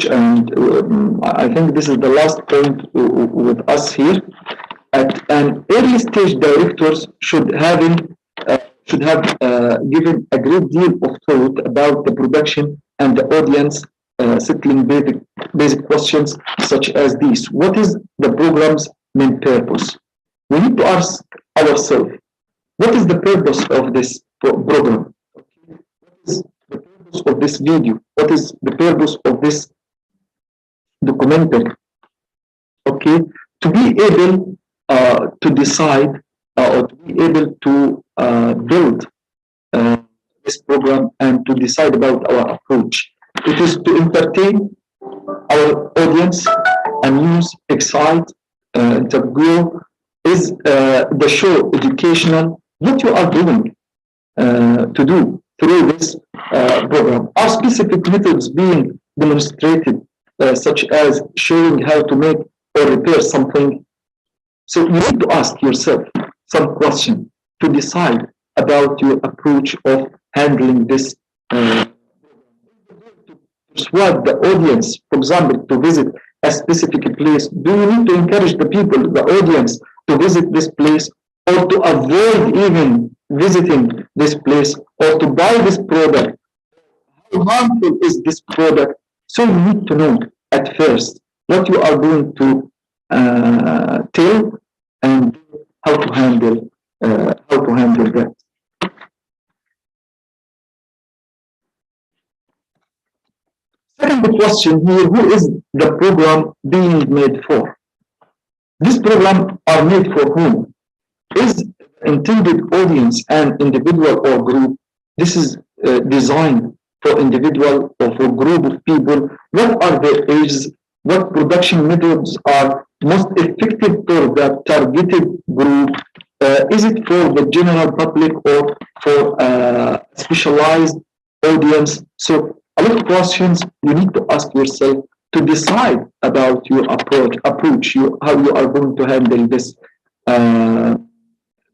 and I think this is the last point with us here. At an early stage, directors should have given a great deal of thought about the production and the audience, settling basic questions such as these. What is the program's main purpose? We need to ask ourselves, what is the purpose of this program? What is the purpose of this video? What is the purpose of this documentary? Okay, to be able to decide or to be able to build this program and to decide about our approach. It is to entertain our audience, amuse, excite, interview. Is the show educational? What you are doing to do through this program? Are specific methods being demonstrated, such as showing how to make or repair something? So you need to ask yourself some question to decide about your approach of handling this. Persuade the audience, for example, to visit a specific place. Do you need to encourage the people, the audience, to visit this place, or to avoid even visiting this place, or to buy this product? How harmful is this product? So you need to know at first what you are going to tell and how to handle that. Second question here: who is the program being made for? This program are made for whom? Is intended audience an individual or group? This is designed for individual or for group of people. What are their ages? What production methods are most effective for the targeted group? Is it for the general public or for a specialized audience? So a lot of questions you need to ask yourself to decide about your approach, how you are going to handle this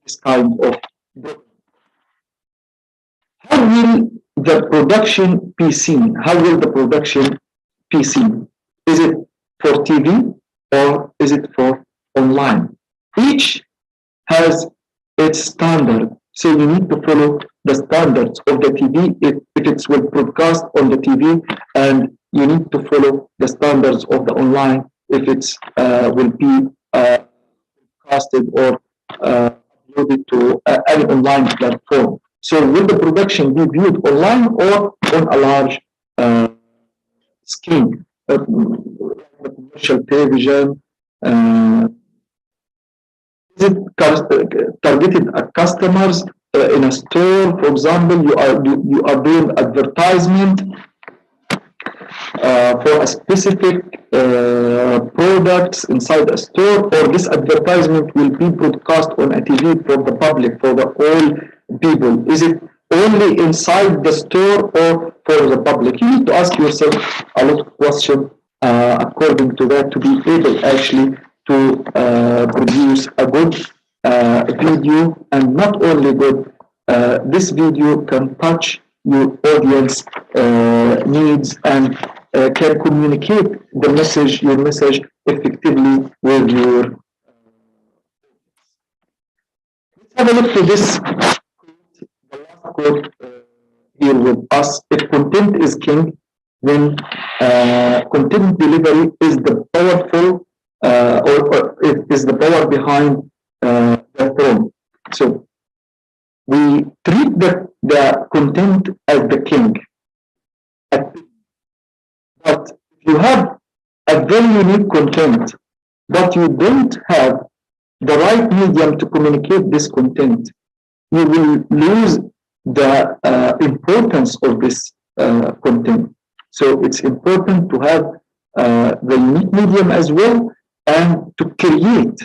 this kind of program. How will the production be seen? How will the production be seen? Is it for TV or is it for online? Each has its standard, so you need to follow the standards of the TV if it will broadcast on the TV, and you need to follow the standards of the online if it's will be broadcasted or uploaded to any online platform. So will the production be viewed online or on a large screen, commercial television? Is it targeted at customers in a store? For example, you are doing advertisement for a specific products inside a store, or this advertisement will be broadcast on a TV for the public, for the all people? Is it only inside the store or for the public? You need to ask yourself a lot of questions according to that to be able actually to produce a good video, and not only good this video can touch your audience needs and can communicate your message effectively with your. Let's have a look to this the last quote here with us. If content is king, then content delivery is the powerful or it is the power behind the throne. So we treat the content as the king. But if you have a very unique content, but you don't have the right medium to communicate this content, you will lose the importance of this content. So it's important to have the unique medium as well and to create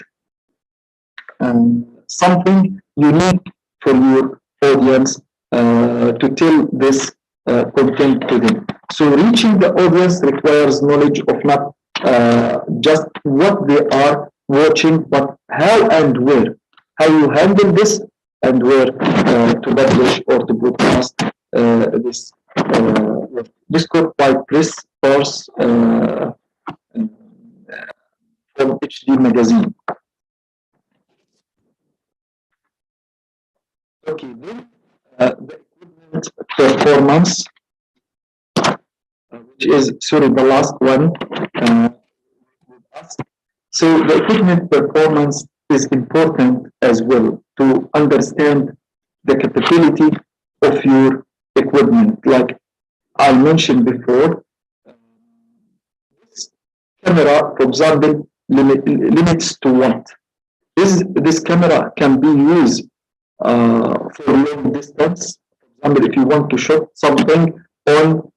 something unique for your audience to tell this content to them. So reaching the audience requires knowledge of not just what they are watching, but how and where, how you handle this and where to publish or to broadcast this. Discord by press course from HD magazine. Okay, then the equipment performance, which is sorry the last one. So the equipment performance is important as well to understand the capability of your equipment. Like I mentioned before, this camera, for example, limits to what? Is this camera can be used for long distance? For example, if you want to shoot something on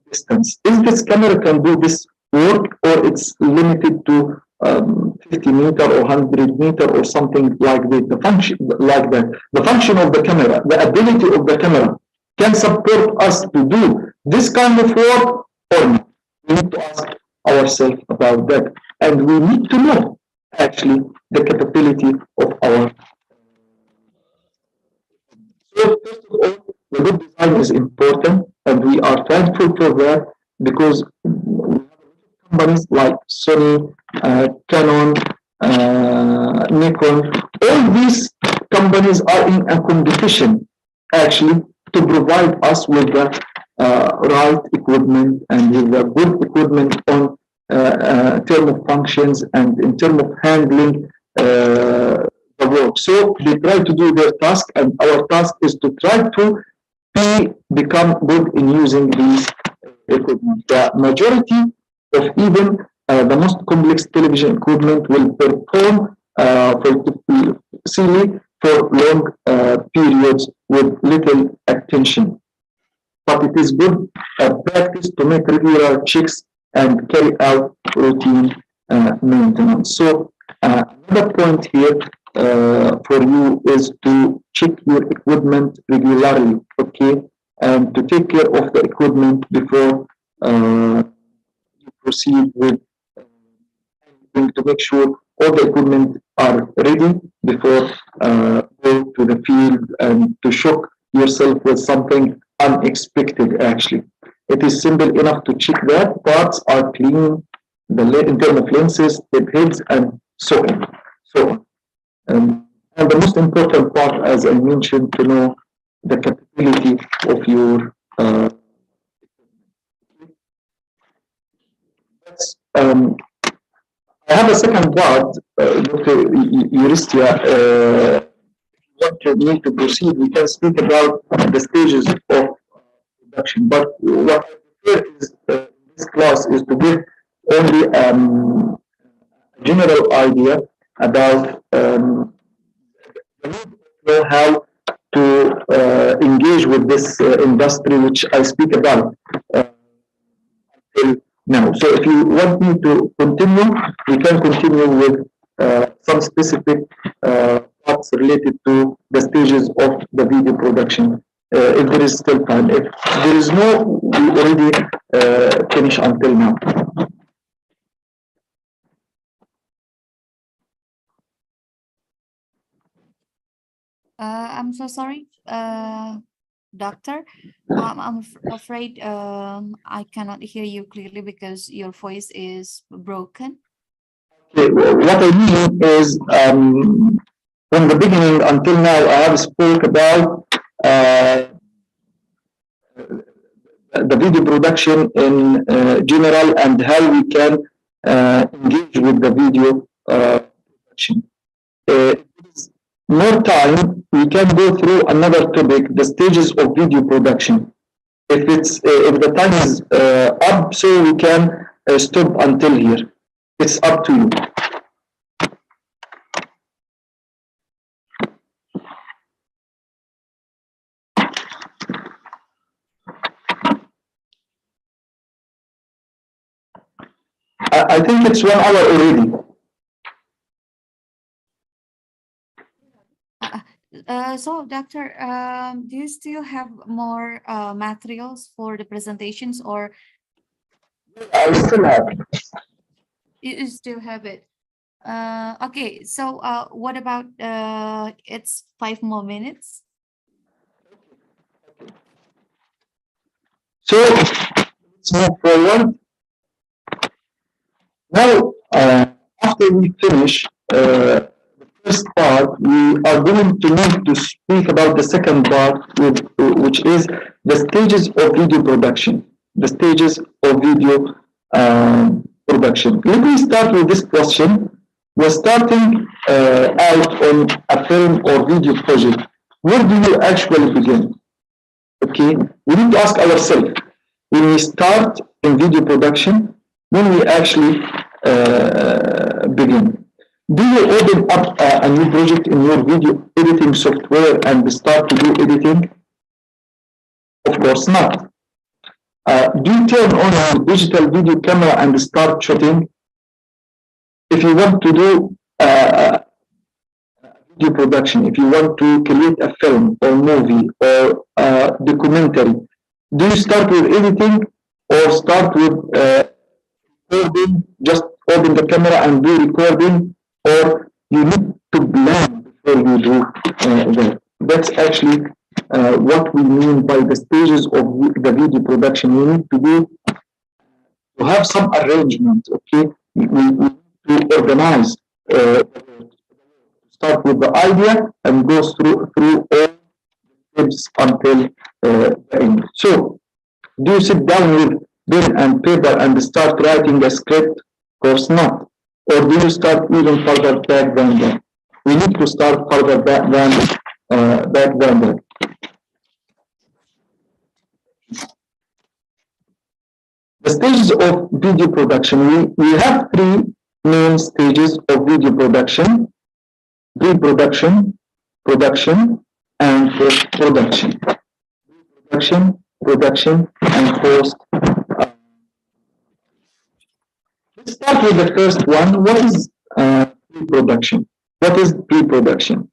distance, is this camera can do this work, or it's limited to 50 meter or 100 meter or something like that? The function like that, the function of the camera, the ability of the camera can support us to do this kind of work or not. We need to ask ourselves about that, and we need to know actually the capability of our. So first of all, the good design is important, and we are thankful for that because companies like Sony, Canon, Nikon, all these companies are in a competition actually to provide us with the right equipment and with the good equipment on term of functions and in terms of handling the work. So they try to do their task, and our task is to try to become good in using these equipment. The majority of even the most complex television equipment will perform for long periods with little attention. But it is good practice to make regular checks and carry out routine maintenance. So another point here for you is to check your equipment regularly, okay, and to take care of the equipment before you proceed with to make sure all the equipment are ready before go to the field and to shock yourself with something unexpected. Actually, it is simple enough to check that parts are clean, in terms of lenses, tip heads, and so on. And the most important part, as I mentioned, to know the capability of your I have a second part, Dr. Euristia. If you want me to proceed, we can speak about the stages of production. But what I prefer is this class is to give only a general idea about how to engage with this industry, which I speak about until now. So if you want me to continue, we can continue with some specific parts related to the stages of the video production. If there is still time. If there is no, we already finish until now. I'm so sorry, doctor. I'm afraid I cannot hear you clearly because your voice is broken. Okay, what I mean is, from the beginning until now, I have spoke about uh, the video production in general and how we can engage with the video production. If it's more time, we can go through another topic, the stages of video production. If the time is up, so we can stop until here. It's up to you. I think it's 1 hour already. So, doctor, do you still have more materials for the presentations, or I still have. you still have it? Okay, so what about it's 5 more minutes? So let's move forward. Now, after we finish the first part, we are going to move to speak about the second part, which is the stages of video production. The stages of video production. Let me start with this question. We're starting out on a film or video project. Where do you actually begin? Okay, we need to ask ourselves, when we start in video production, when we actually begin. Do you open up a new project in your video editing software and start to do editing? Of course not. Do you turn on your digital video camera and start shooting? If you want to do video production, if you want to create a film or movie or documentary, do you start with editing or start with recording, just open the camera and do recording, or you need to plan before you do that? That's actually what we mean by the stages of the video production. We need to have some arrangement, okay? We need to organize, start with the idea and go through all steps until the end. So, do you sit down with pen and paper and start writing a script? Of course not. Or do you start even further back than that? We need to start further back than that. The stages of video production. We have three main stages of video production: pre-production, production, and post-production. Production, and post. Let's start with the first one. What is pre-production? What is pre-production?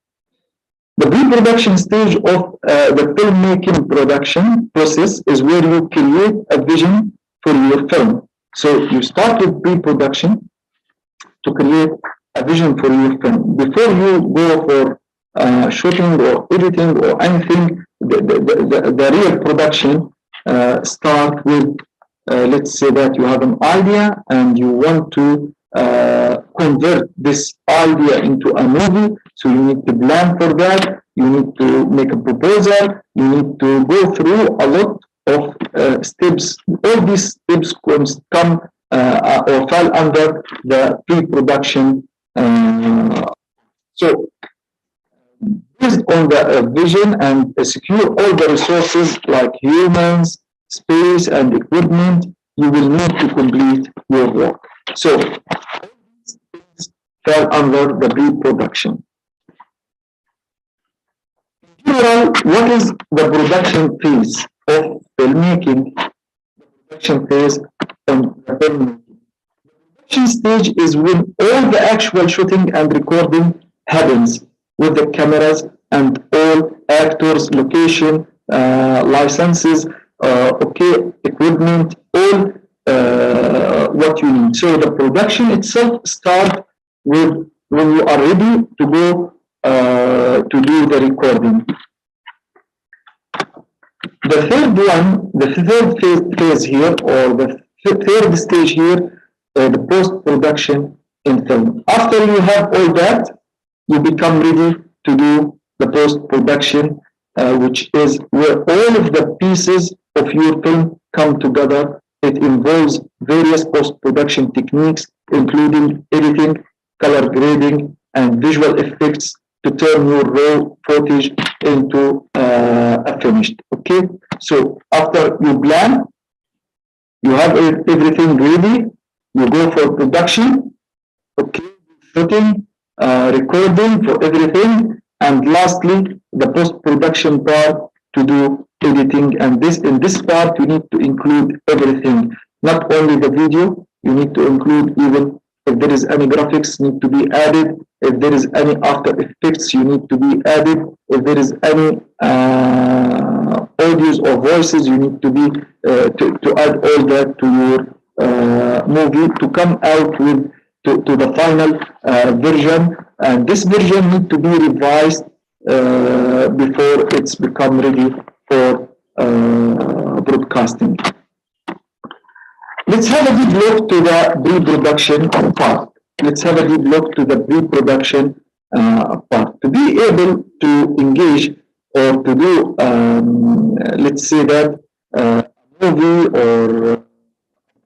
The pre-production stage of the filmmaking production process is where you create a vision for your film. So you start with pre-production to create a vision for your film. Before you go for shooting or editing or anything, the real production start with, let's say that you have an idea and you want to convert this idea into a movie. So you need to plan for that. You need to make a proposal. You need to go through a lot of steps. All these steps come or fall under the pre-production. So based on the vision and secure all the resources like humans, space, and equipment, you will need to complete your work. So these fall under the pre-production. In general, what is the production phase of filmmaking? The production phase on the filmmaking. The production stage is when all the actual shooting and recording happens with the cameras and all actors, location, licenses, equipment, all what you need. So the production itself starts with when you are ready to go to do the recording. The third one, the third phase here, or the third stage here, the post-production in film. After you have all that, you become ready to do the post-production, which is where all of the pieces of your film come together. It involves various post-production techniques, including editing, color grading, and visual effects to turn your raw footage into a finished. Okay, so after you plan, you have everything ready, you go for production, okay, shooting, recording for everything, and lastly, the post-production part to do editing. And in this part, you need to include everything, not only the video, you need to include even if there is any graphics need to be added, if there is any after effects you need to be added, if there is any audios or voices you need to be to add all that to your movie to come out with to the final version. And this version need to be revised before it's become ready for broadcasting. Let's have a deep look to the pre-production part. Let's have a deep look to the pre-production part. To be able to engage or to do, let's say that movie or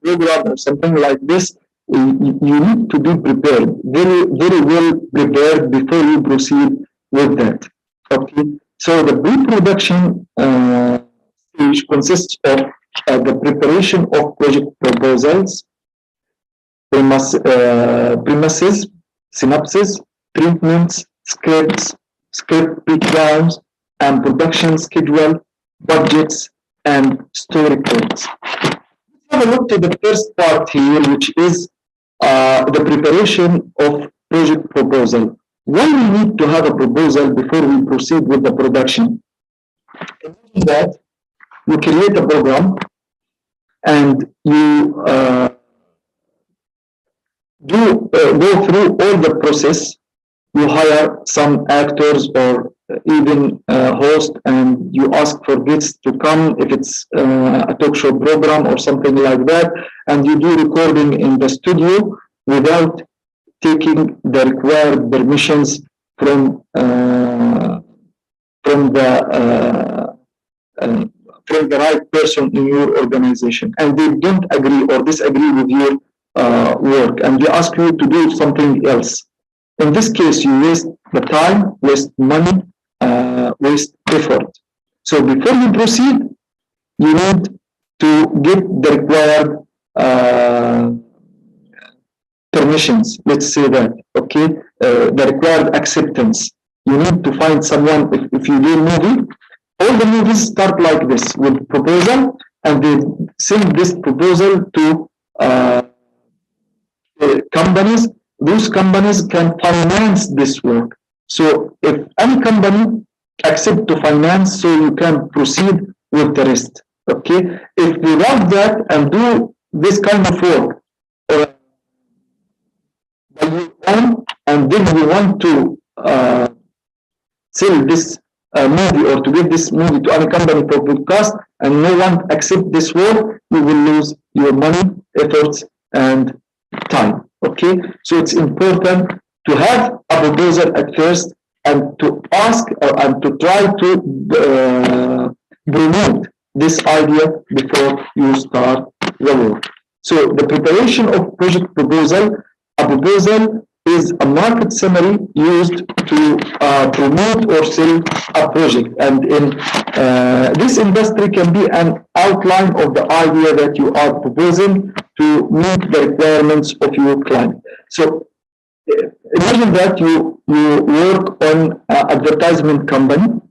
program or something like this, you need to be prepared, very, very well prepared before you proceed with that. Okay, so the pre-production stage consists of the preparation of project proposals, premises, synopsis, treatments, scripts, script breakdowns, and production schedule, budgets, and story points. Let's have a look to the first part here, which is the preparation of project proposal. Why we need to have a proposal before we proceed with the production? Imagine that you create a program and you go through all the process. You hire some actors or even host, and you ask for guests to come if it's a talk show program or something like that, and you do recording in the studio without taking the required permissions from the right person in your organization, and they don't agree or disagree with your work, and they ask you to do something else. In this case, you waste the time, waste money, waste effort. So before you proceed, you need to get the required permissions. Let's say that, okay, the required acceptance. You need to find someone. If you do a movie, all the movies start like this with proposal, and they send this proposal to companies. Those companies can finance this work. So if any company accept to finance, so you can proceed with the rest. Okay. If without that and do this kind of work by your own, and then you want to sell this movie or to give this movie to any company for broadcast, and no one accept this work, you will lose your money, efforts, and time. Okay, so it's important to have a proposal at first and to ask and to try to promote this idea before you start the work. So the preparation of project proposal, a proposal is a market summary used to promote or sell a project, and in this industry can be an outline of the idea that you are proposing to meet the requirements of your client. So imagine that you work on an advertisement company,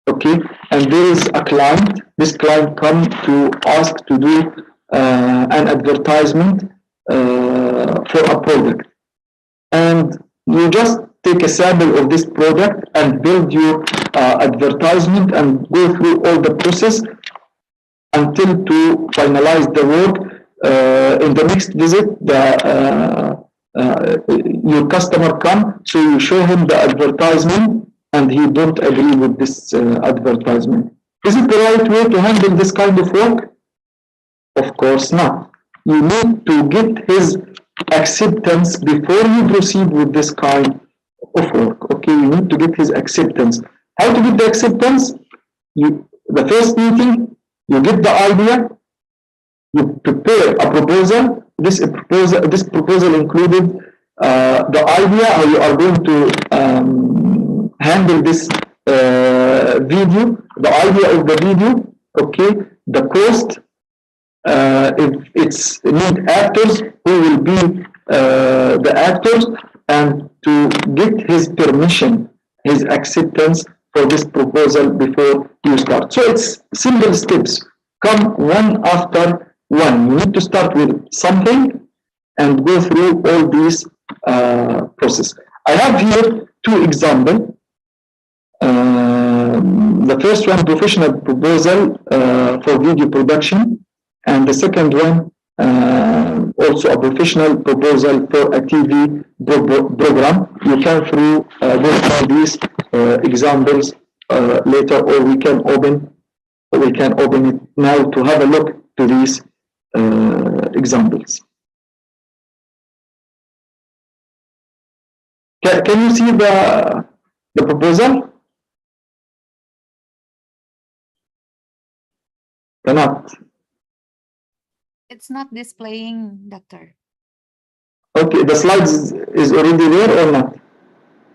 okay, and there is a client. This client come to ask to do an advertisement for a product, and you just take a sample of this product and build your advertisement and go through all the process until to finalize the work. In the next visit, the your customer come, so you show him the advertisement and he don't agree with this advertisement. Is it the right way to handle this kind of work? Of course not. You need to get his acceptance before you proceed with this kind of work. Okay, you need to get his acceptance. How to get the acceptance? The first meeting, you get the idea, you prepare a proposal. This proposal included the idea how you are going to handle this video, the idea of the video, okay, the cost, if it's need actors, who will be the actors, and to get his permission, his acceptance for this proposal before you start. So it's simple steps, come one after one. You need to start with something and go through all these process. I have here two examples. The first one, professional proposal for video production, and the second one, also a professional proposal for a TV program. You can go through these examples later, or we can open it now to have a look to these examples. Can you see the proposal? Cannot. It's not displaying, Doctor. Okay, the slides is already there or not?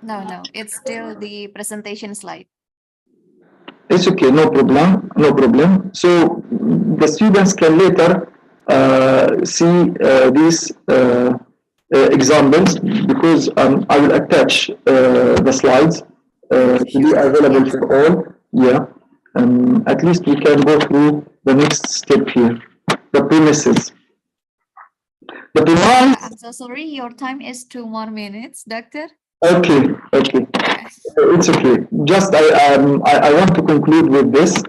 No, it's still the presentation slide. It's okay, no problem. So the students can later see these examples, because I will attach the slides to be available for all. Yeah, at least we can go through the next step here, the premises. The premise. I'm so sorry, your time is 2 more minutes, Doctor. Okay. It's okay. Just I want to conclude with this.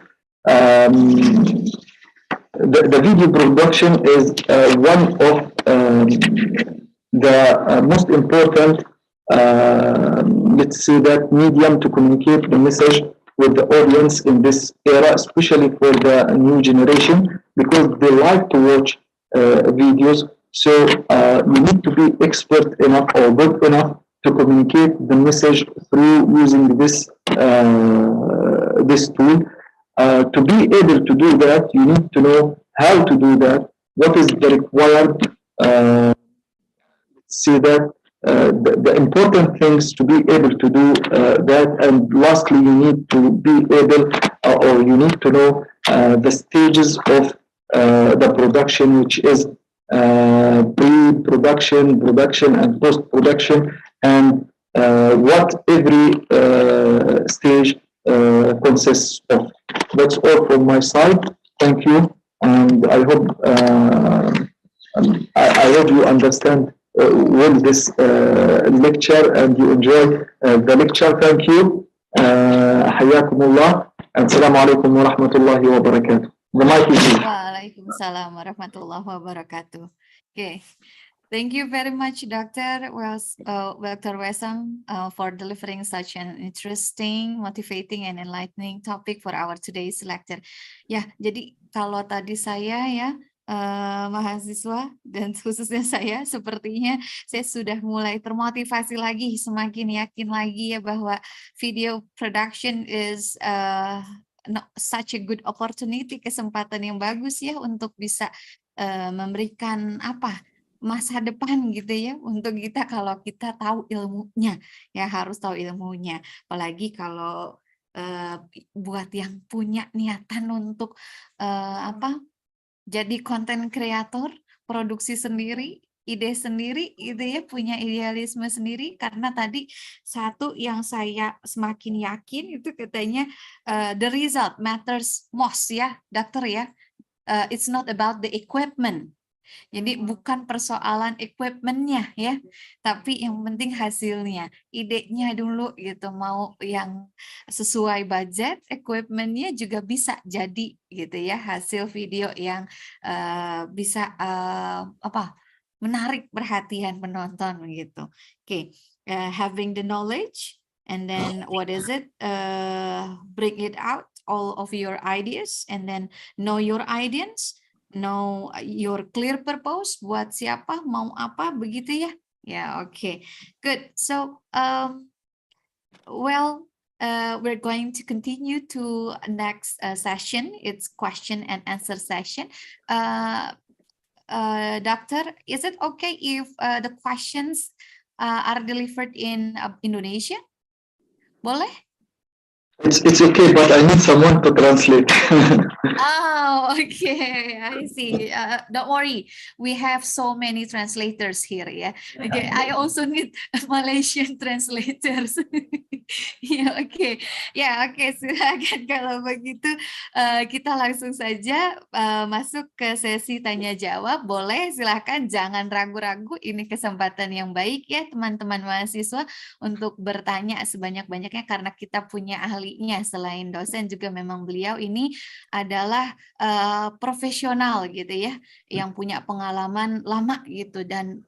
The video production is one of the most important, let's say, that medium to communicate the message with the audience in this era, especially for the new generation, because they like to watch videos. So you need to be expert enough or good enough to communicate the message through using this this tool. To be able to do that, you need to know how to do that. What is the required? See that the important things to be able to do that, and lastly, you need to be able, or you need to know the stages of the production, which is pre-production, production, and post-production, and what every stage consists of. That's all from my side. Thank you, and I hope you understand well this lecture and you enjoy the lecture. Thank you. حياكم الله. السلام عليكم ورحمة الله وبركاته. The mic is yours. Waalaikumsalam warahmatullahi wabarakatuh. Okay. Thank you very much, Dr. Wesam, for delivering such an interesting, motivating, and enlightening topic for our today's lecture. Ya, jadi kalau tadi saya mahasiswa dan khususnya saya, sepertinya saya sudah mulai termotivasi lagi, semakin yakin lagi ya bahwa video production is such a good opportunity, kesempatan yang bagus ya untuk bisa memberikan masa depan gitu ya untuk kita kalau kita tahu ilmunya, ya harus tahu ilmunya, apalagi kalau buat yang punya niatan untuk jadi konten kreator, produksi sendiri, ide sendiri gitu ya, punya idealisme sendiri. Karena tadi satu yang saya semakin yakin itu katanya the result matters most ya, Dokter ya. It's not about the equipment. Jadi bukan persoalan equipmentnya ya, tapi yang penting hasilnya, idenya dulu gitu. Mau yang sesuai budget, equipmentnya juga bisa jadi gitu ya, hasil video yang bisa menarik perhatian penonton begitu. Oke, having the knowledge, and then what is it? Bring it out all of your ideas, and then know your audience, know your clear purpose. Buat siapa, mau apa, begitu ya? Ya, oke, good. So, well, we're going to continue to next session. It's question and answer session. Doctor, is it okay if the questions are delivered in Indonesia? Boleh? It's okay, but I need someone to translate. Oh, okay, I see. Don't worry, we have so many translators here, ya. Okay, I also need Malaysian translators. Ya, oke, ya, oke, silakan kalau begitu kita langsung saja masuk ke sesi tanya jawab. Boleh, silakan, jangan ragu-ragu. Ini kesempatan yang baik ya, teman-teman mahasiswa, untuk bertanya sebanyak-banyaknya karena kita punya ahlinya. Selain dosen juga memang beliau ini adalah profesional gitu ya, yang punya pengalaman lama gitu dan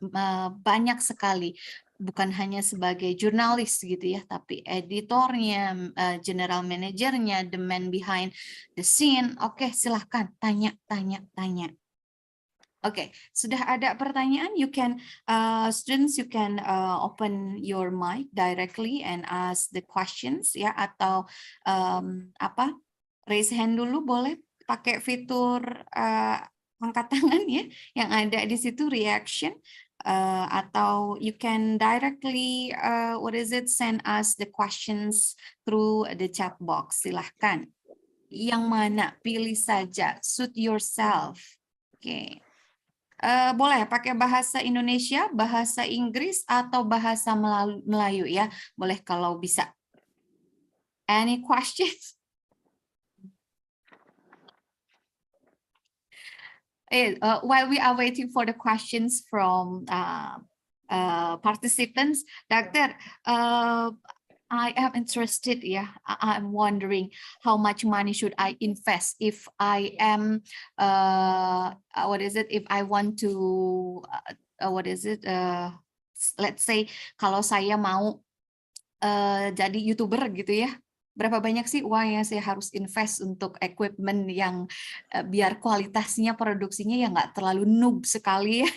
banyak sekali, bukan hanya sebagai jurnalis gitu ya, tapi editornya, general manajernya, the man behind the scene. Oke, silahkan tanya. Oke, sudah ada pertanyaan? You can, students, you can open your mic directly and ask the questions ya, atau raise hand dulu boleh, pakai fitur angkat tangan ya yang ada di situ, reaction, atau you can directly send us the questions through the chat box. Silahkan, yang mana, pilih saja, suit yourself. Oke. Boleh pakai bahasa Indonesia, bahasa Inggris, atau bahasa Melayu ya, boleh kalau bisa. Any questions? While we are waiting for the questions from participants, Doctor, I am interested. Yeah, I'm wondering how much money should I invest if I am if I want to let's say kalau saya mau jadi YouTuber gitu ya. Berapa banyak sih uang yang saya harus invest untuk equipment yang biar kualitasnya, produksinya ya nggak terlalu noob sekali ya,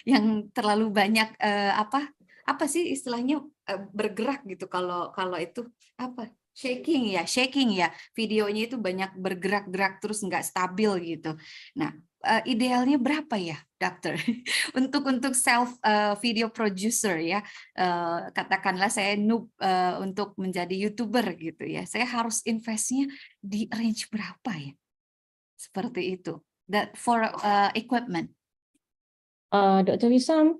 yang terlalu banyak apa sih istilahnya bergerak gitu, kalau itu apa, shaking ya, videonya itu banyak bergerak-gerak terus nggak stabil gitu. Nah, idealnya berapa ya, Dokter, untuk self video producer ya, katakanlah saya noob untuk menjadi YouTuber gitu ya, saya harus investnya di range berapa ya, seperti itu, that for equipment. Dr. Wisam,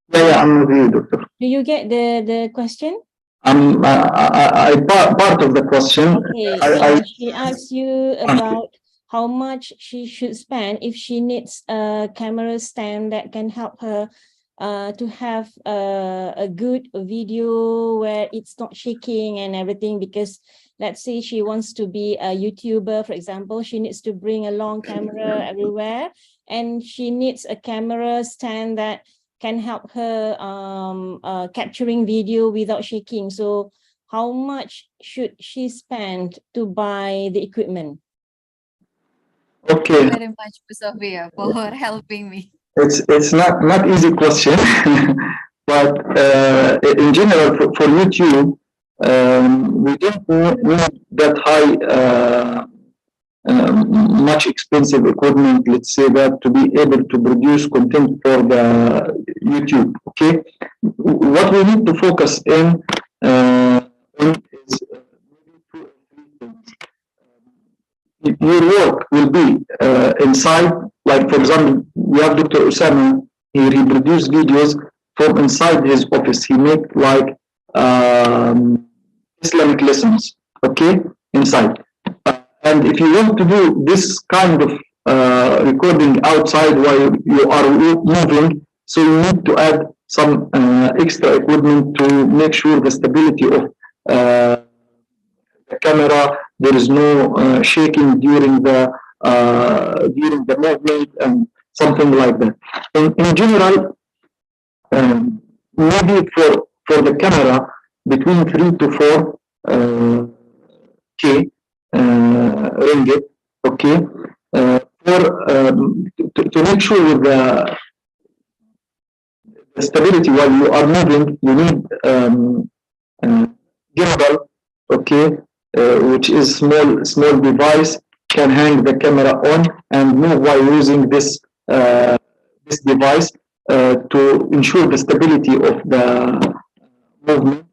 Yeah, I'm with you, Doctor. do you get the question? I part of the question. Okay, she asked you about how much she should spend if she needs a camera stand that can help her to have a good video where it's not shaking and everything, because let's say she wants to be a YouTuber, for example, she needs to bring a long camera everywhere, and she needs a camera stand that can help her capturing video without shaking. So how much should she spend to buy the equipment? Okay. Thank you very much, Bu Sofia, for helping me. It's not easy question, but in general for YouTube, we don't need that high, much expensive equipment, let's say that, to be able to produce content for the YouTube. Okay, what we need to focus in is maybe 2 or 3 things. Your work will be inside, like for example, we have Dr. Usama. He reproduced videos from inside his office. He make like Islamic lessons, okay, inside. And if you want to do this kind of recording outside while you are moving, so you need to add some extra equipment to make sure the stability of the camera. There is no shaking during the movement, and something like that. In general, maybe for the camera between 3 to 4 K ringgit, okay. To make sure with the stability while you are moving, you need gimbal, okay, which is small device, can hang the camera on and move while using this device to ensure the stability of the movement.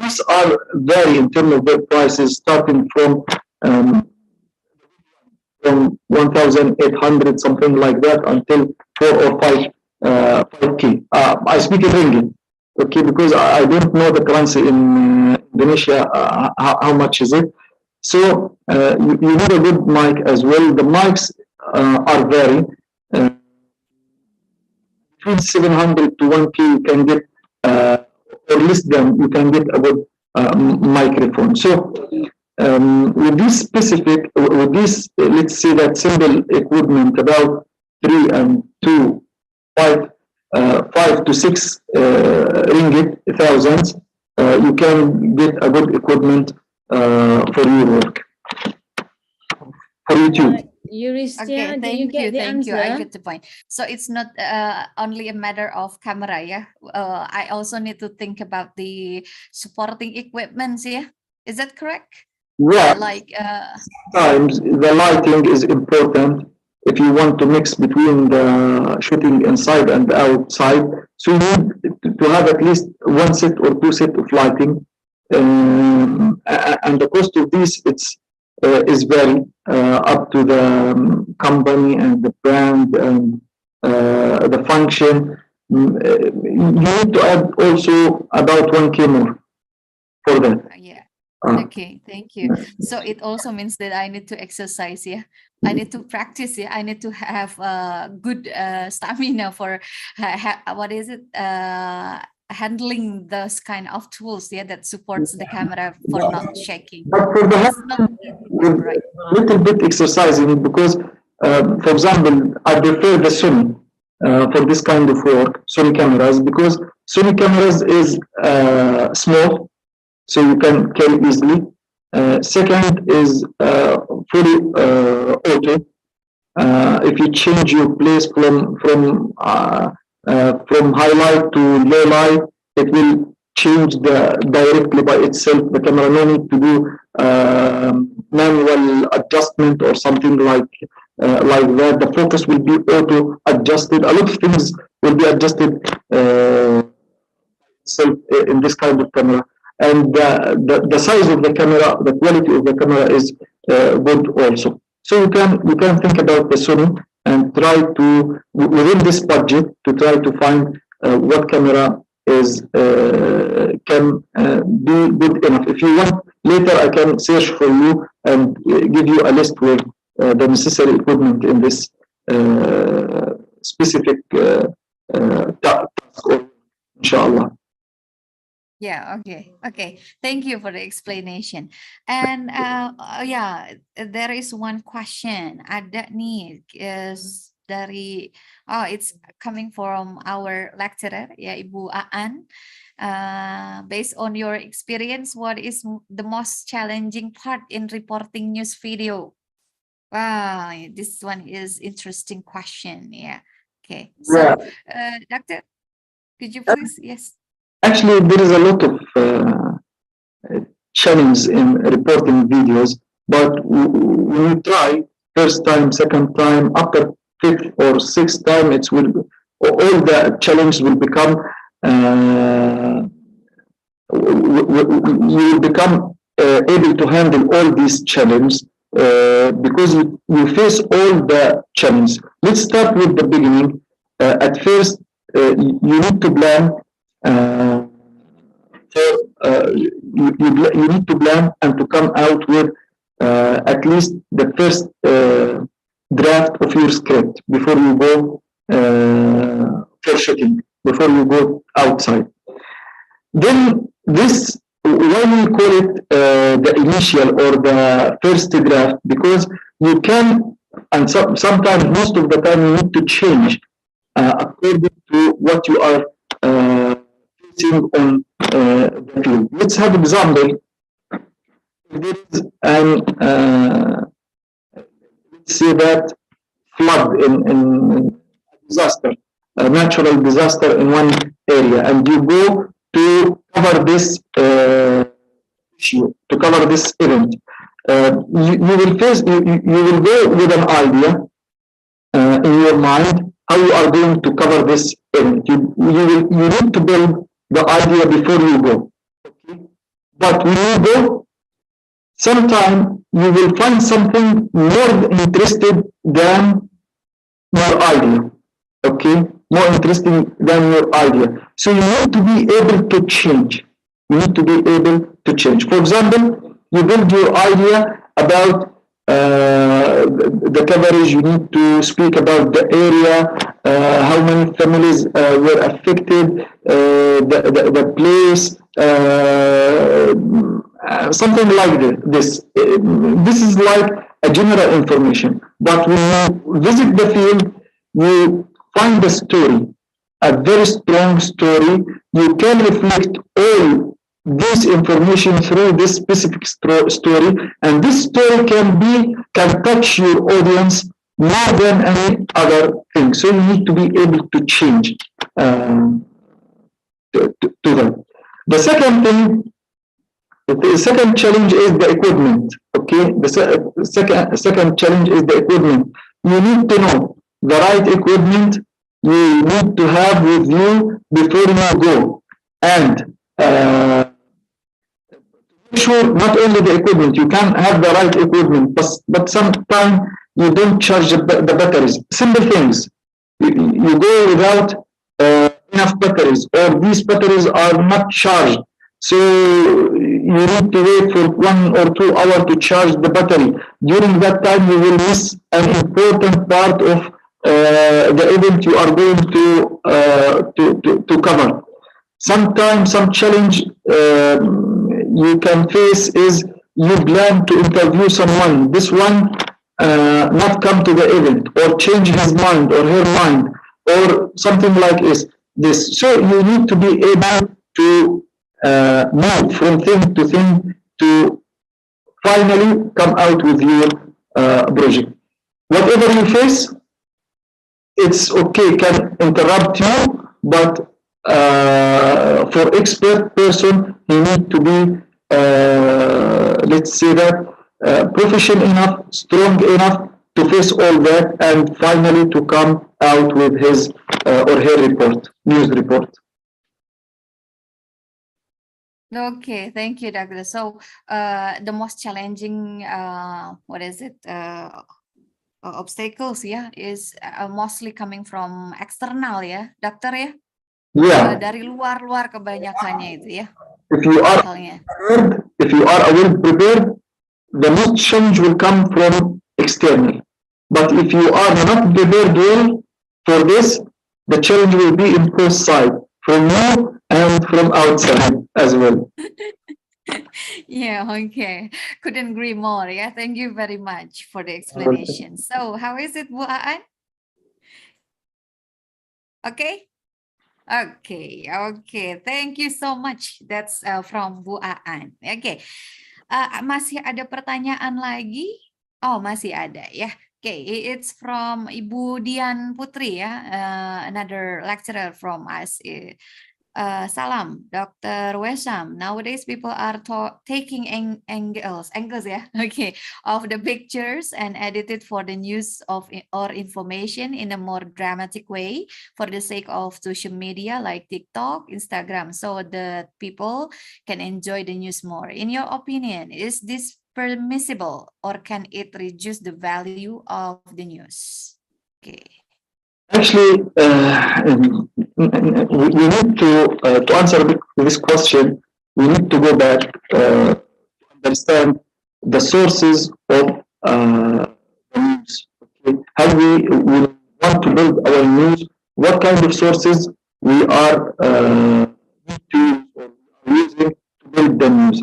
These are vary in terms of their prices, starting from 1,800 something like that until 4 or 5K. I speak in ringgit, okay, because I don't know the currency in Indonesia. How much is it? So you need a good mic as well. The mics are vary. Between 700 to 1K, you can get, or less than, you can get a good microphone. So with this specific, with this, let's say that simple equipment, about 5 to 6 ringgit thousands, you can get a good equipment for your work, for YouTube. Euristia, Okay, did you thank get you, the thank you. I answer? get the point. So it's not only a matter of camera, yeah. I also need to think about the supporting equipments, yeah. Is that correct? Yeah, Like sometimes the lighting is important if you want to mix between the shooting inside and outside. So you need to have at least 1 set or 2 set of lighting, and the cost of this is very up to the company and the brand and the function. You need to add also about 1K more for that. yeah. Uh, Okay, thank you. So it also means that I need to exercise, yeah. I need to practice, yeah. I need to have good stamina for what is it? Handling those kind of tools, yeah, that supports the camera for not shaking. But for the It's not easy, with right? little bit exercising, because, for example, I prefer the Sony for this kind of work, Sony cameras, because Sony cameras is small, so you can carry easily. Second is fully auto. If you change your place from highlight to low light, it will change directly by itself. The camera no need to do manual adjustment or something like that. The focus will be auto adjusted. A lot of things will be adjusted itself in this kind of camera. And the size of the camera, the quality of the camera is good also. So you can think about the Sony and try to, within this budget, to try to find what camera is can be good enough. If you want, later I can search for you and give you a list with the necessary equipment in this specific task, inshallah. Yeah, okay. Thank you for the explanation. And yeah, there is one question. Ada nih is dari it's coming from our lecturer, ya Ibu Aan. Based on your experience, what is the most challenging part in reporting news video? Wow, this one is interesting question. Yeah. Okay. So, Doctor, could you please? Yes. Actually, there is a lot of challenge in reporting videos, but when you try first time, second time, after fifth or sixth time, all the challenge will become you will become able to handle all these challenges because you face all the challenges. Let's start with the beginning. At first, you need to plan. You need to plan and to come out with at least the first draft of your script before you go for shooting, before you go outside. Then this, why we call it the initial or the first draft, because you can and sometimes, most of the time, you need to change according to what you are facing on the field. Let's have an example. There is an let's say that flood in disaster, a natural disaster in one area, and you go to cover this issue, to cover this event. You will go with an idea in your mind how you are going to cover this event. You need to build the idea before you go. Okay? But when you go, sometimes you will find something more interested than your idea. Okay, more interesting than your idea. So you need to be able to change. You need to be able to change. For example, you build your idea about the coverage. You need to speak about the area, how many families were affected, the place, something like this. This is like a general information. But when you visit the field, you find a story, a very strong story. You can reflect all this information through this specific story, and this story can touch your audience more than any other thing. So you need to be able to change to them. The second challenge is the equipment. Okay, the second challenge is the equipment. You need to know the right equipment you need to have with you before you go, and sure, not only the equipment, you can have the right equipment, but sometimes you don't charge the batteries. Simple things. You go without enough batteries, or these batteries are not charged. So you need to wait for 1 or 2 hours to charge the battery. During that time, you will miss an important part of the event you are going to cover. Sometimes some challenge you can face is you plan to interview someone. This one not come to the event, or change his mind or her mind, or something like this. So you need to be able to move from thing to thing to finally come out with your project. Whatever you face, it's okay, can interrupt you, but for expert person, he need to be, let's say that, professional enough, strong enough to face all that, and finally to come out with his or her news report. Okay, thank you, Doctor. So, the most challenging, obstacles, is mostly coming from external, Dokter, ya? Yeah. Dari luar kebanyakannya itu, ya. If you are well prepared, the most change will come from external. But if you are not prepared well for this, the challenge will be in both sides, from you and from outside as well. Yeah, okay. Couldn't agree more. Yeah, thank you very much for the explanation. So, how is it, Bu Aan? Okay? Okay. Thank you so much. That's from Bu Aan. Okay. Masih ada pertanyaan lagi? Oh, masih ada ya. Okay, it's from Ibu Dian Putri, ya. Another lecturer from us. Salam, Dr. Wesam. Nowadays, people are taking angles, yeah, okay, of the pictures and edited for the news or information in a more dramatic way for the sake of social media like TikTok, Instagram, so that people can enjoy the news more. In your opinion, is this permissible, or can it reduce the value of the news? Okay. Actually, we need to answer this question. We need to go back to understand the sources of the news. Okay? How we want to build our news, what kind of sources we are using to build the news.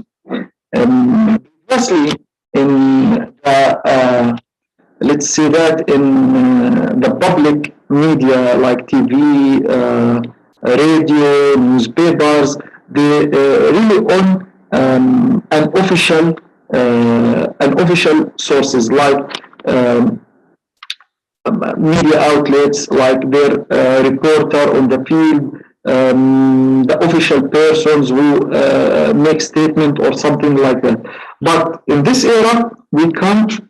Firstly, in the let's say that in the public media like TV, radio, newspapers, they really own an official sources like um, media outlets, like their reporter on the field, the official persons who make statement or something like that. But in this era, we can't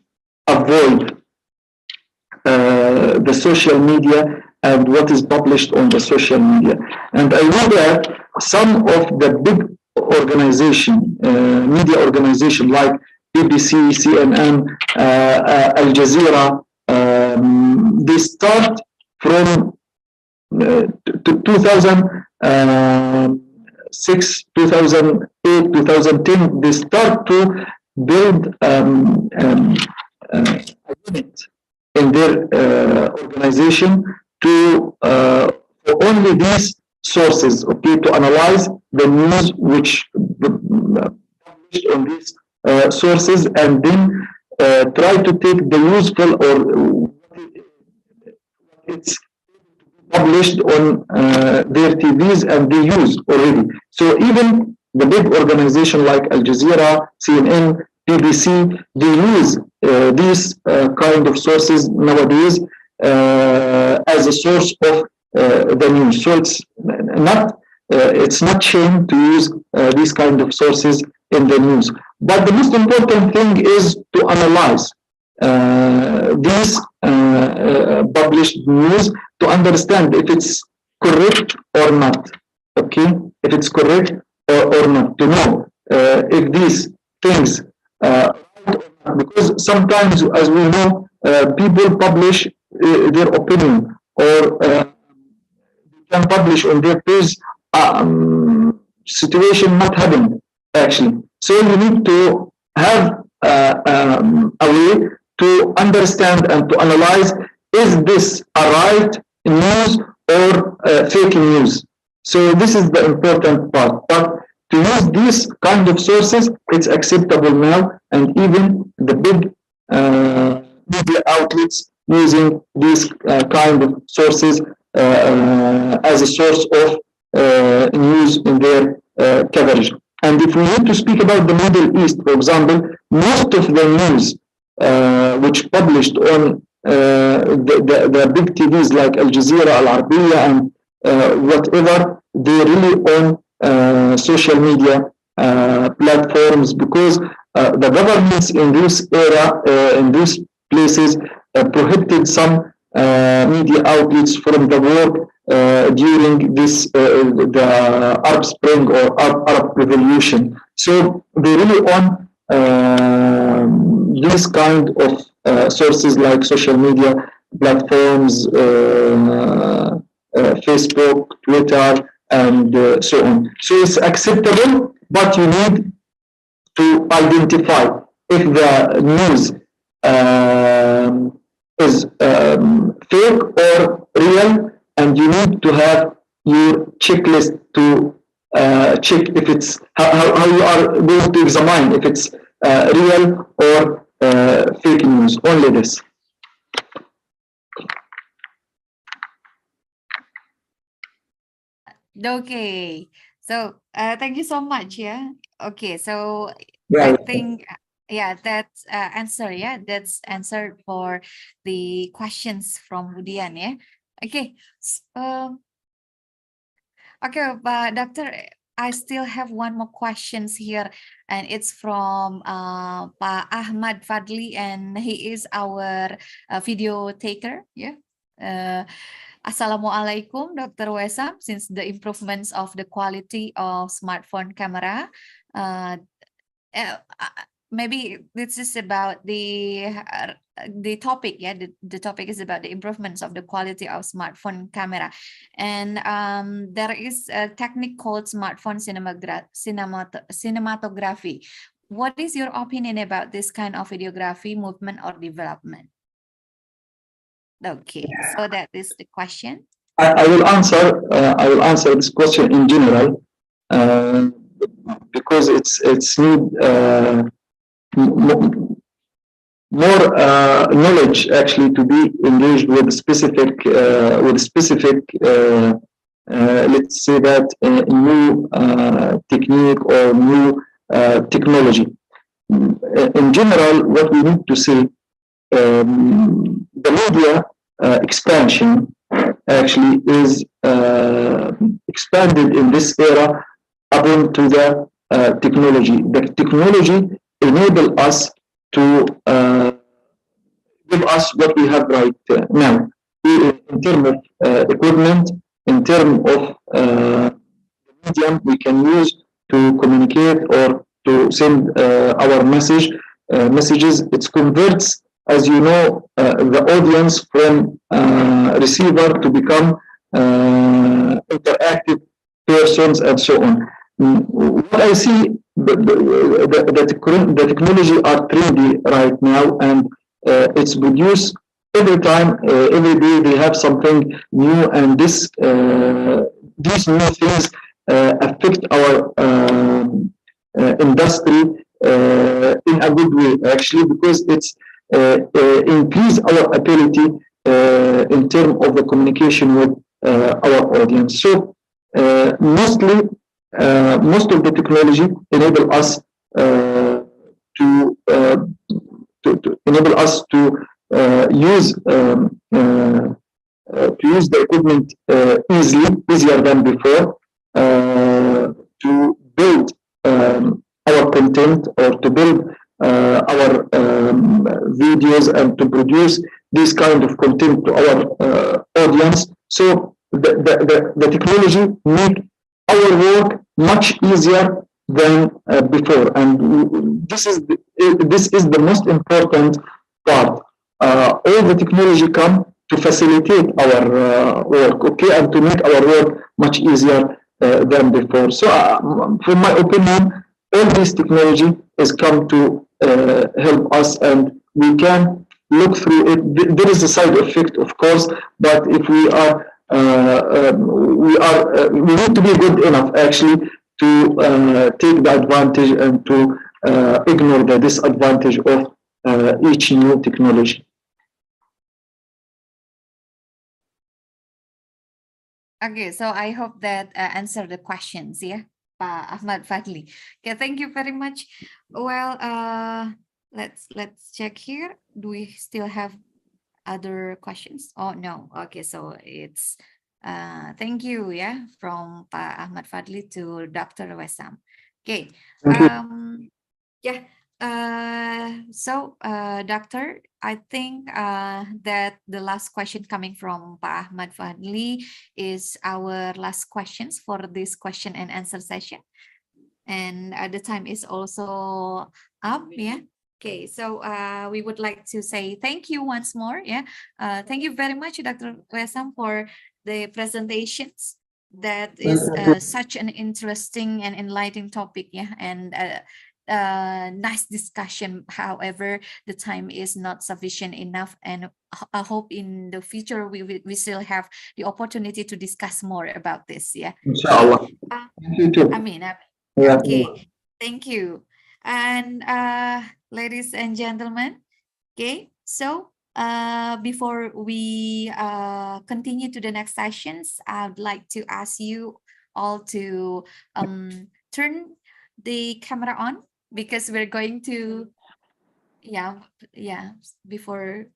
avoid the social media and what is published on the social media. And I know that some of the big media organization like BBC, CNN, Al Jazeera, they start from 2006, 2008, 2010, they start to build a unit in their organization to for only these sources, okay, to analyze the news which published on these sources, and then try to take the useful or it's published on their TVs and they use already. So even the big organization like Al Jazeera, CNN, BBC, they use these kind of sources nowadays as a source of the news. So it's not shame to use these kind of sources in the news. But the most important thing is to analyze these published news to understand if it's correct or not. Okay, if it's correct or not, to know if these things because sometimes, as we know, people publish their opinion or can publish on their page situation not happened actually. So you need to have a way to understand and to analyze, is this a right news or fake news? So this is the important part. But to use these kind of sources, it's acceptable now, and even the big media outlets using these kind of sources as a source of news in their coverage. And if we need to speak about the Middle East, for example, most of the news which published on the big TVs like Al Jazeera, Al Arabiya, and whatever, they really own social media platforms, because the governments in this era, in these places, prohibited some media outlets from the work during this the Arab Spring or Arab Revolution. So they really own these kind of sources like social media platforms, Facebook, Twitter, and so on. So it's acceptable, but you need to identify if the news is fake or real, and you need to have your checklist to check if it's how you are going to examine if it's real or fake news. Only this. Okay, so thank you so much. Yeah. Okay, so Yeah. I think yeah, that's answer. Yeah, that's answered for the questions from Budian. Yeah. Okay. Okay, but Doctor, I still have one more questions here, and it's from Pak Ahmad Fadli, and he is our video taker. Yeah. Assalamualaikum, Dr. Wesam. Since the improvements of the quality of smartphone camera, maybe this is about the topic. Yeah, the topic is about the improvements of the quality of smartphone camera, and there is a technique called smartphone cinematography. What is your opinion about this kind of videography movement or development? Okay, so that is the question. I will answer. I will answer this question in general because it's need more knowledge actually to be engaged with specific let's say that new technique or new technology. In general, what we need to say, the media expansion actually is expanded in this era according to the technology. The technology enable us to give us what we have right now in terms of equipment, in terms of medium we can use to communicate or to send our messages. It converts, as you know, the audience from receiver to become interactive persons and so on. What I see, the technology are trendy right now, and it's produced every time, every day they have something new, and these new things affect our industry in a good way, actually, because it's increase our ability in terms of the communication with our audience. So most of the technology enable us to enable us to use the equipment easier than before, to build our content or to build our videos and to produce this kind of content to our audience. So the technology make our work much easier than before, and this is the most important part. All the technology come to facilitate our work, okay, and to make our work much easier than before. So, from my opinion, all this technology has come to help us, and we can look through it. There is a side effect, of course, but if we need to be good enough actually to take the advantage and to ignore the disadvantage of each new technology. Okay, so I hope that answered the questions, yeah, Pak Ahmad Fadli. Okay, thank you very much. Well, let's check here. Do we still have other questions? Oh no. Okay, so it's thank you, yeah, from Pak Ahmad Fadli to Dr. Wesam. Okay. Yeah. So, Doctor, I think that the last question coming from Pak Ahmad Fadli is our last questions for this question and answer session. And the time is also up, yeah. Okay, so we would like to say thank you once more, yeah. Thank you very much, Dr. Wesam, for the presentations. That is such an interesting and enlightening topic, yeah, and nice discussion. However, the time is not sufficient enough, and I hope in the future we still have the opportunity to discuss more about this. Yeah. Inshallah. Thank you too. I mean, Yeah. okay. Thank you. And ladies and gentlemen, okay. So before we continue to the next sessions, I'd like to ask you all to turn the camera on, because we're going to, yeah, before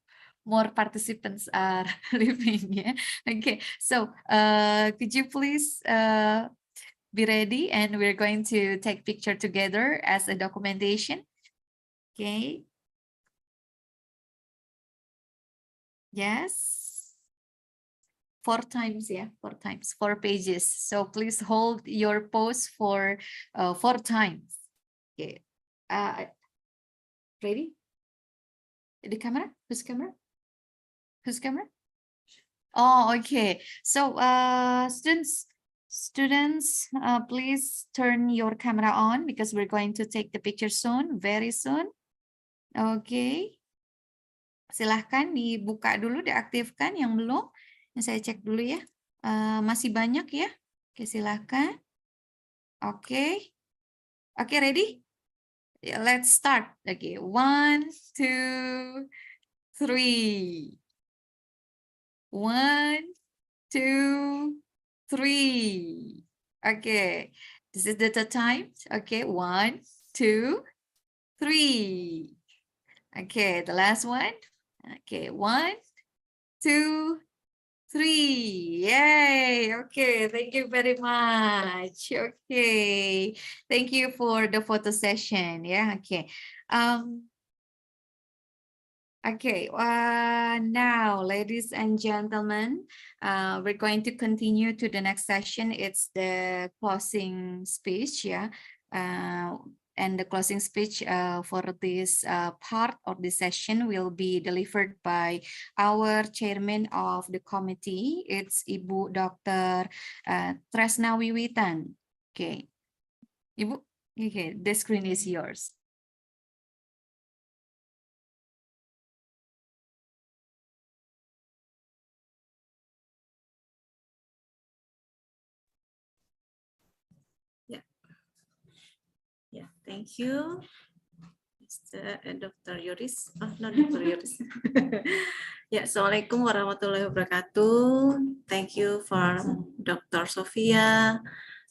more participants are leaving. Yeah. Okay. So could you please be ready, and we're going to take picture together as a documentation. Okay. Yes. 4 times, yeah, 4 times, 4 pages. So please hold your pose for 4 times. Okay. Ready? The camera? Whose camera? Whose camera? Oh, okay. So students, please turn your camera on, because we're going to take the picture soon, very soon. Okay. Silahkan dibuka dulu, diaktifkan yang belum. Yang saya cek dulu ya. Masih banyak ya. Oke, silahkan. Oke. Oke, ready? Yeah, let's start. Okay, 1, 2, 3. 1, 2, 3. Okay, this is the third time. Okay, 1, 2, 3. Okay, the last one. Okay, 1, 2, 3. Yay. Okay, thank you very much. Okay, thank you for the photo session. Yeah, okay. Okay, now, ladies and gentlemen, we're going to continue to the next session. It's the closing speech, yeah. And the closing speech for this part of the session will be delivered by our chairman of the committee. It's Ibu Dr. Tresna Wiwitan. Okay, Ibu, okay, the screen is yours. Yeah, thank you, Mr. Dr. Yoris. Oh, no, Dr. Yoris. Ya, Assalamualaikum warahmatullahi wabarakatuh. Thank you for Dr. Sofia,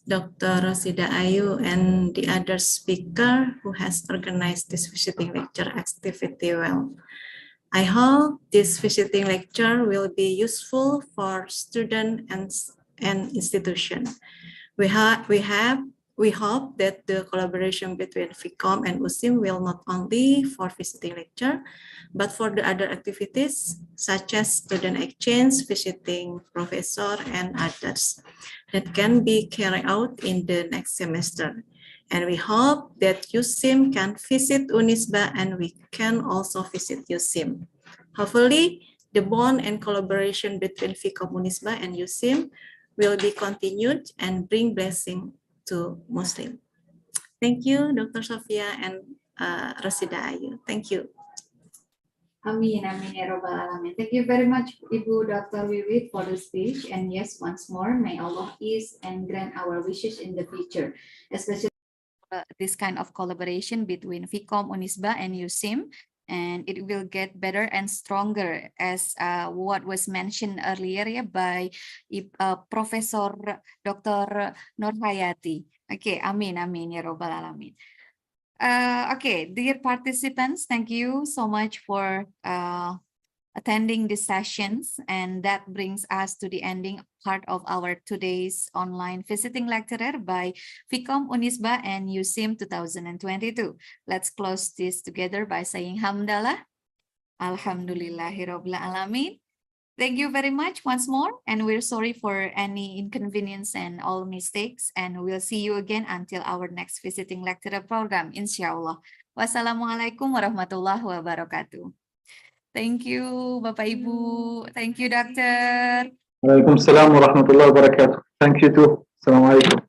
Dr. Rosida Ayu, and the other speaker who has organized this visiting lecture activity well. I hope this visiting lecture will be useful for student and institution. We hope that the collaboration between FICOM and USIM will not only for visiting lecture, but for the other activities such as student exchange, visiting professor, and others that can be carried out in the next semester. And we hope that USIM can visit Unisba and we can also visit USIM. Hopefully, the bond and collaboration between FICOM Unisba and USIM will be continued and bring blessing to Muslim. Thank you, Dr. Sofia and Rosida Ayu. Thank you. Amin, amin ya robbal alamin. Thank you very much, Ibu Dr. Wiwit, for the speech. And yes, once more, may Allah ease and grant our wishes in the future, especially this kind of collaboration between FICOM, Unisba, and USIM. And it will get better and stronger as what was mentioned earlier by Professor Dr. Nurhayati. Okay, amin, amin ya robbal alamin. Okay, dear participants, thank you so much for attending these sessions, and that brings us to the ending part of our today's online visiting lecturer by FICOM Unisba and USIM 2022. Let's close this together by saying Hamdalah, Alhamdulillahirabbil alamin. Thank you very much once more, and we're sorry for any inconvenience and all mistakes, and we'll see you again until our next visiting lecturer program, insyaAllah. Wassalamualaikum warahmatullahi wabarakatuh. Thank you, Bapak Ibu. Thank you, Dokter. Waalaikumsalam warahmatullahi wabarakatuh. Thank you too. Assalamualaikum.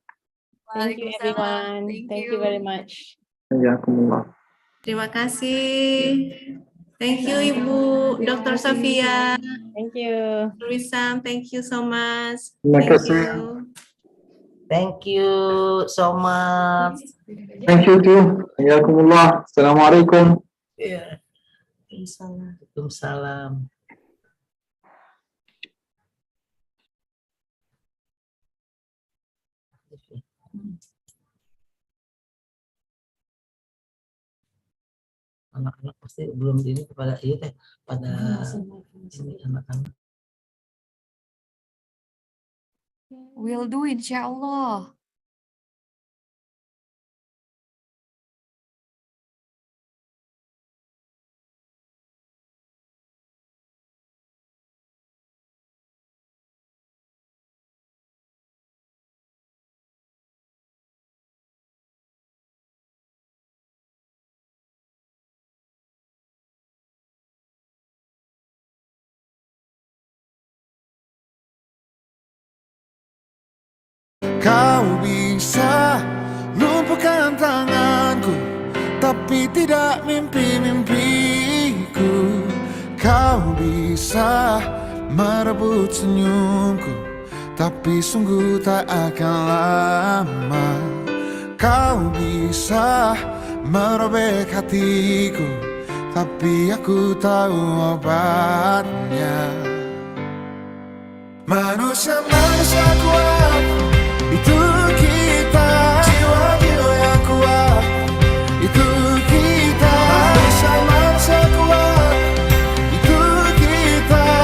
Thank you, everyone. Thank you very much. Jazakumullah. Terima kasih. Thank you, Ibu Dr. Sofia. Thank you. Wisam, thank you so much. Terima Thank kasih. you. Thank you so much. Thank you too. Jazakumullah. Assalamualaikum. Yeah. Waalaikumsalam. Anak-anak pasti belum ini kepada iya teh pada ini anak-anak. Will do, insyaAllah. Kau bisa lumpuhkan tanganku, tapi tidak mimpi-mimpiku. Kau bisa merebut senyumku, tapi sungguh tak akan lama. Kau bisa merobek hatiku, tapi aku tahu obatnya. Manusia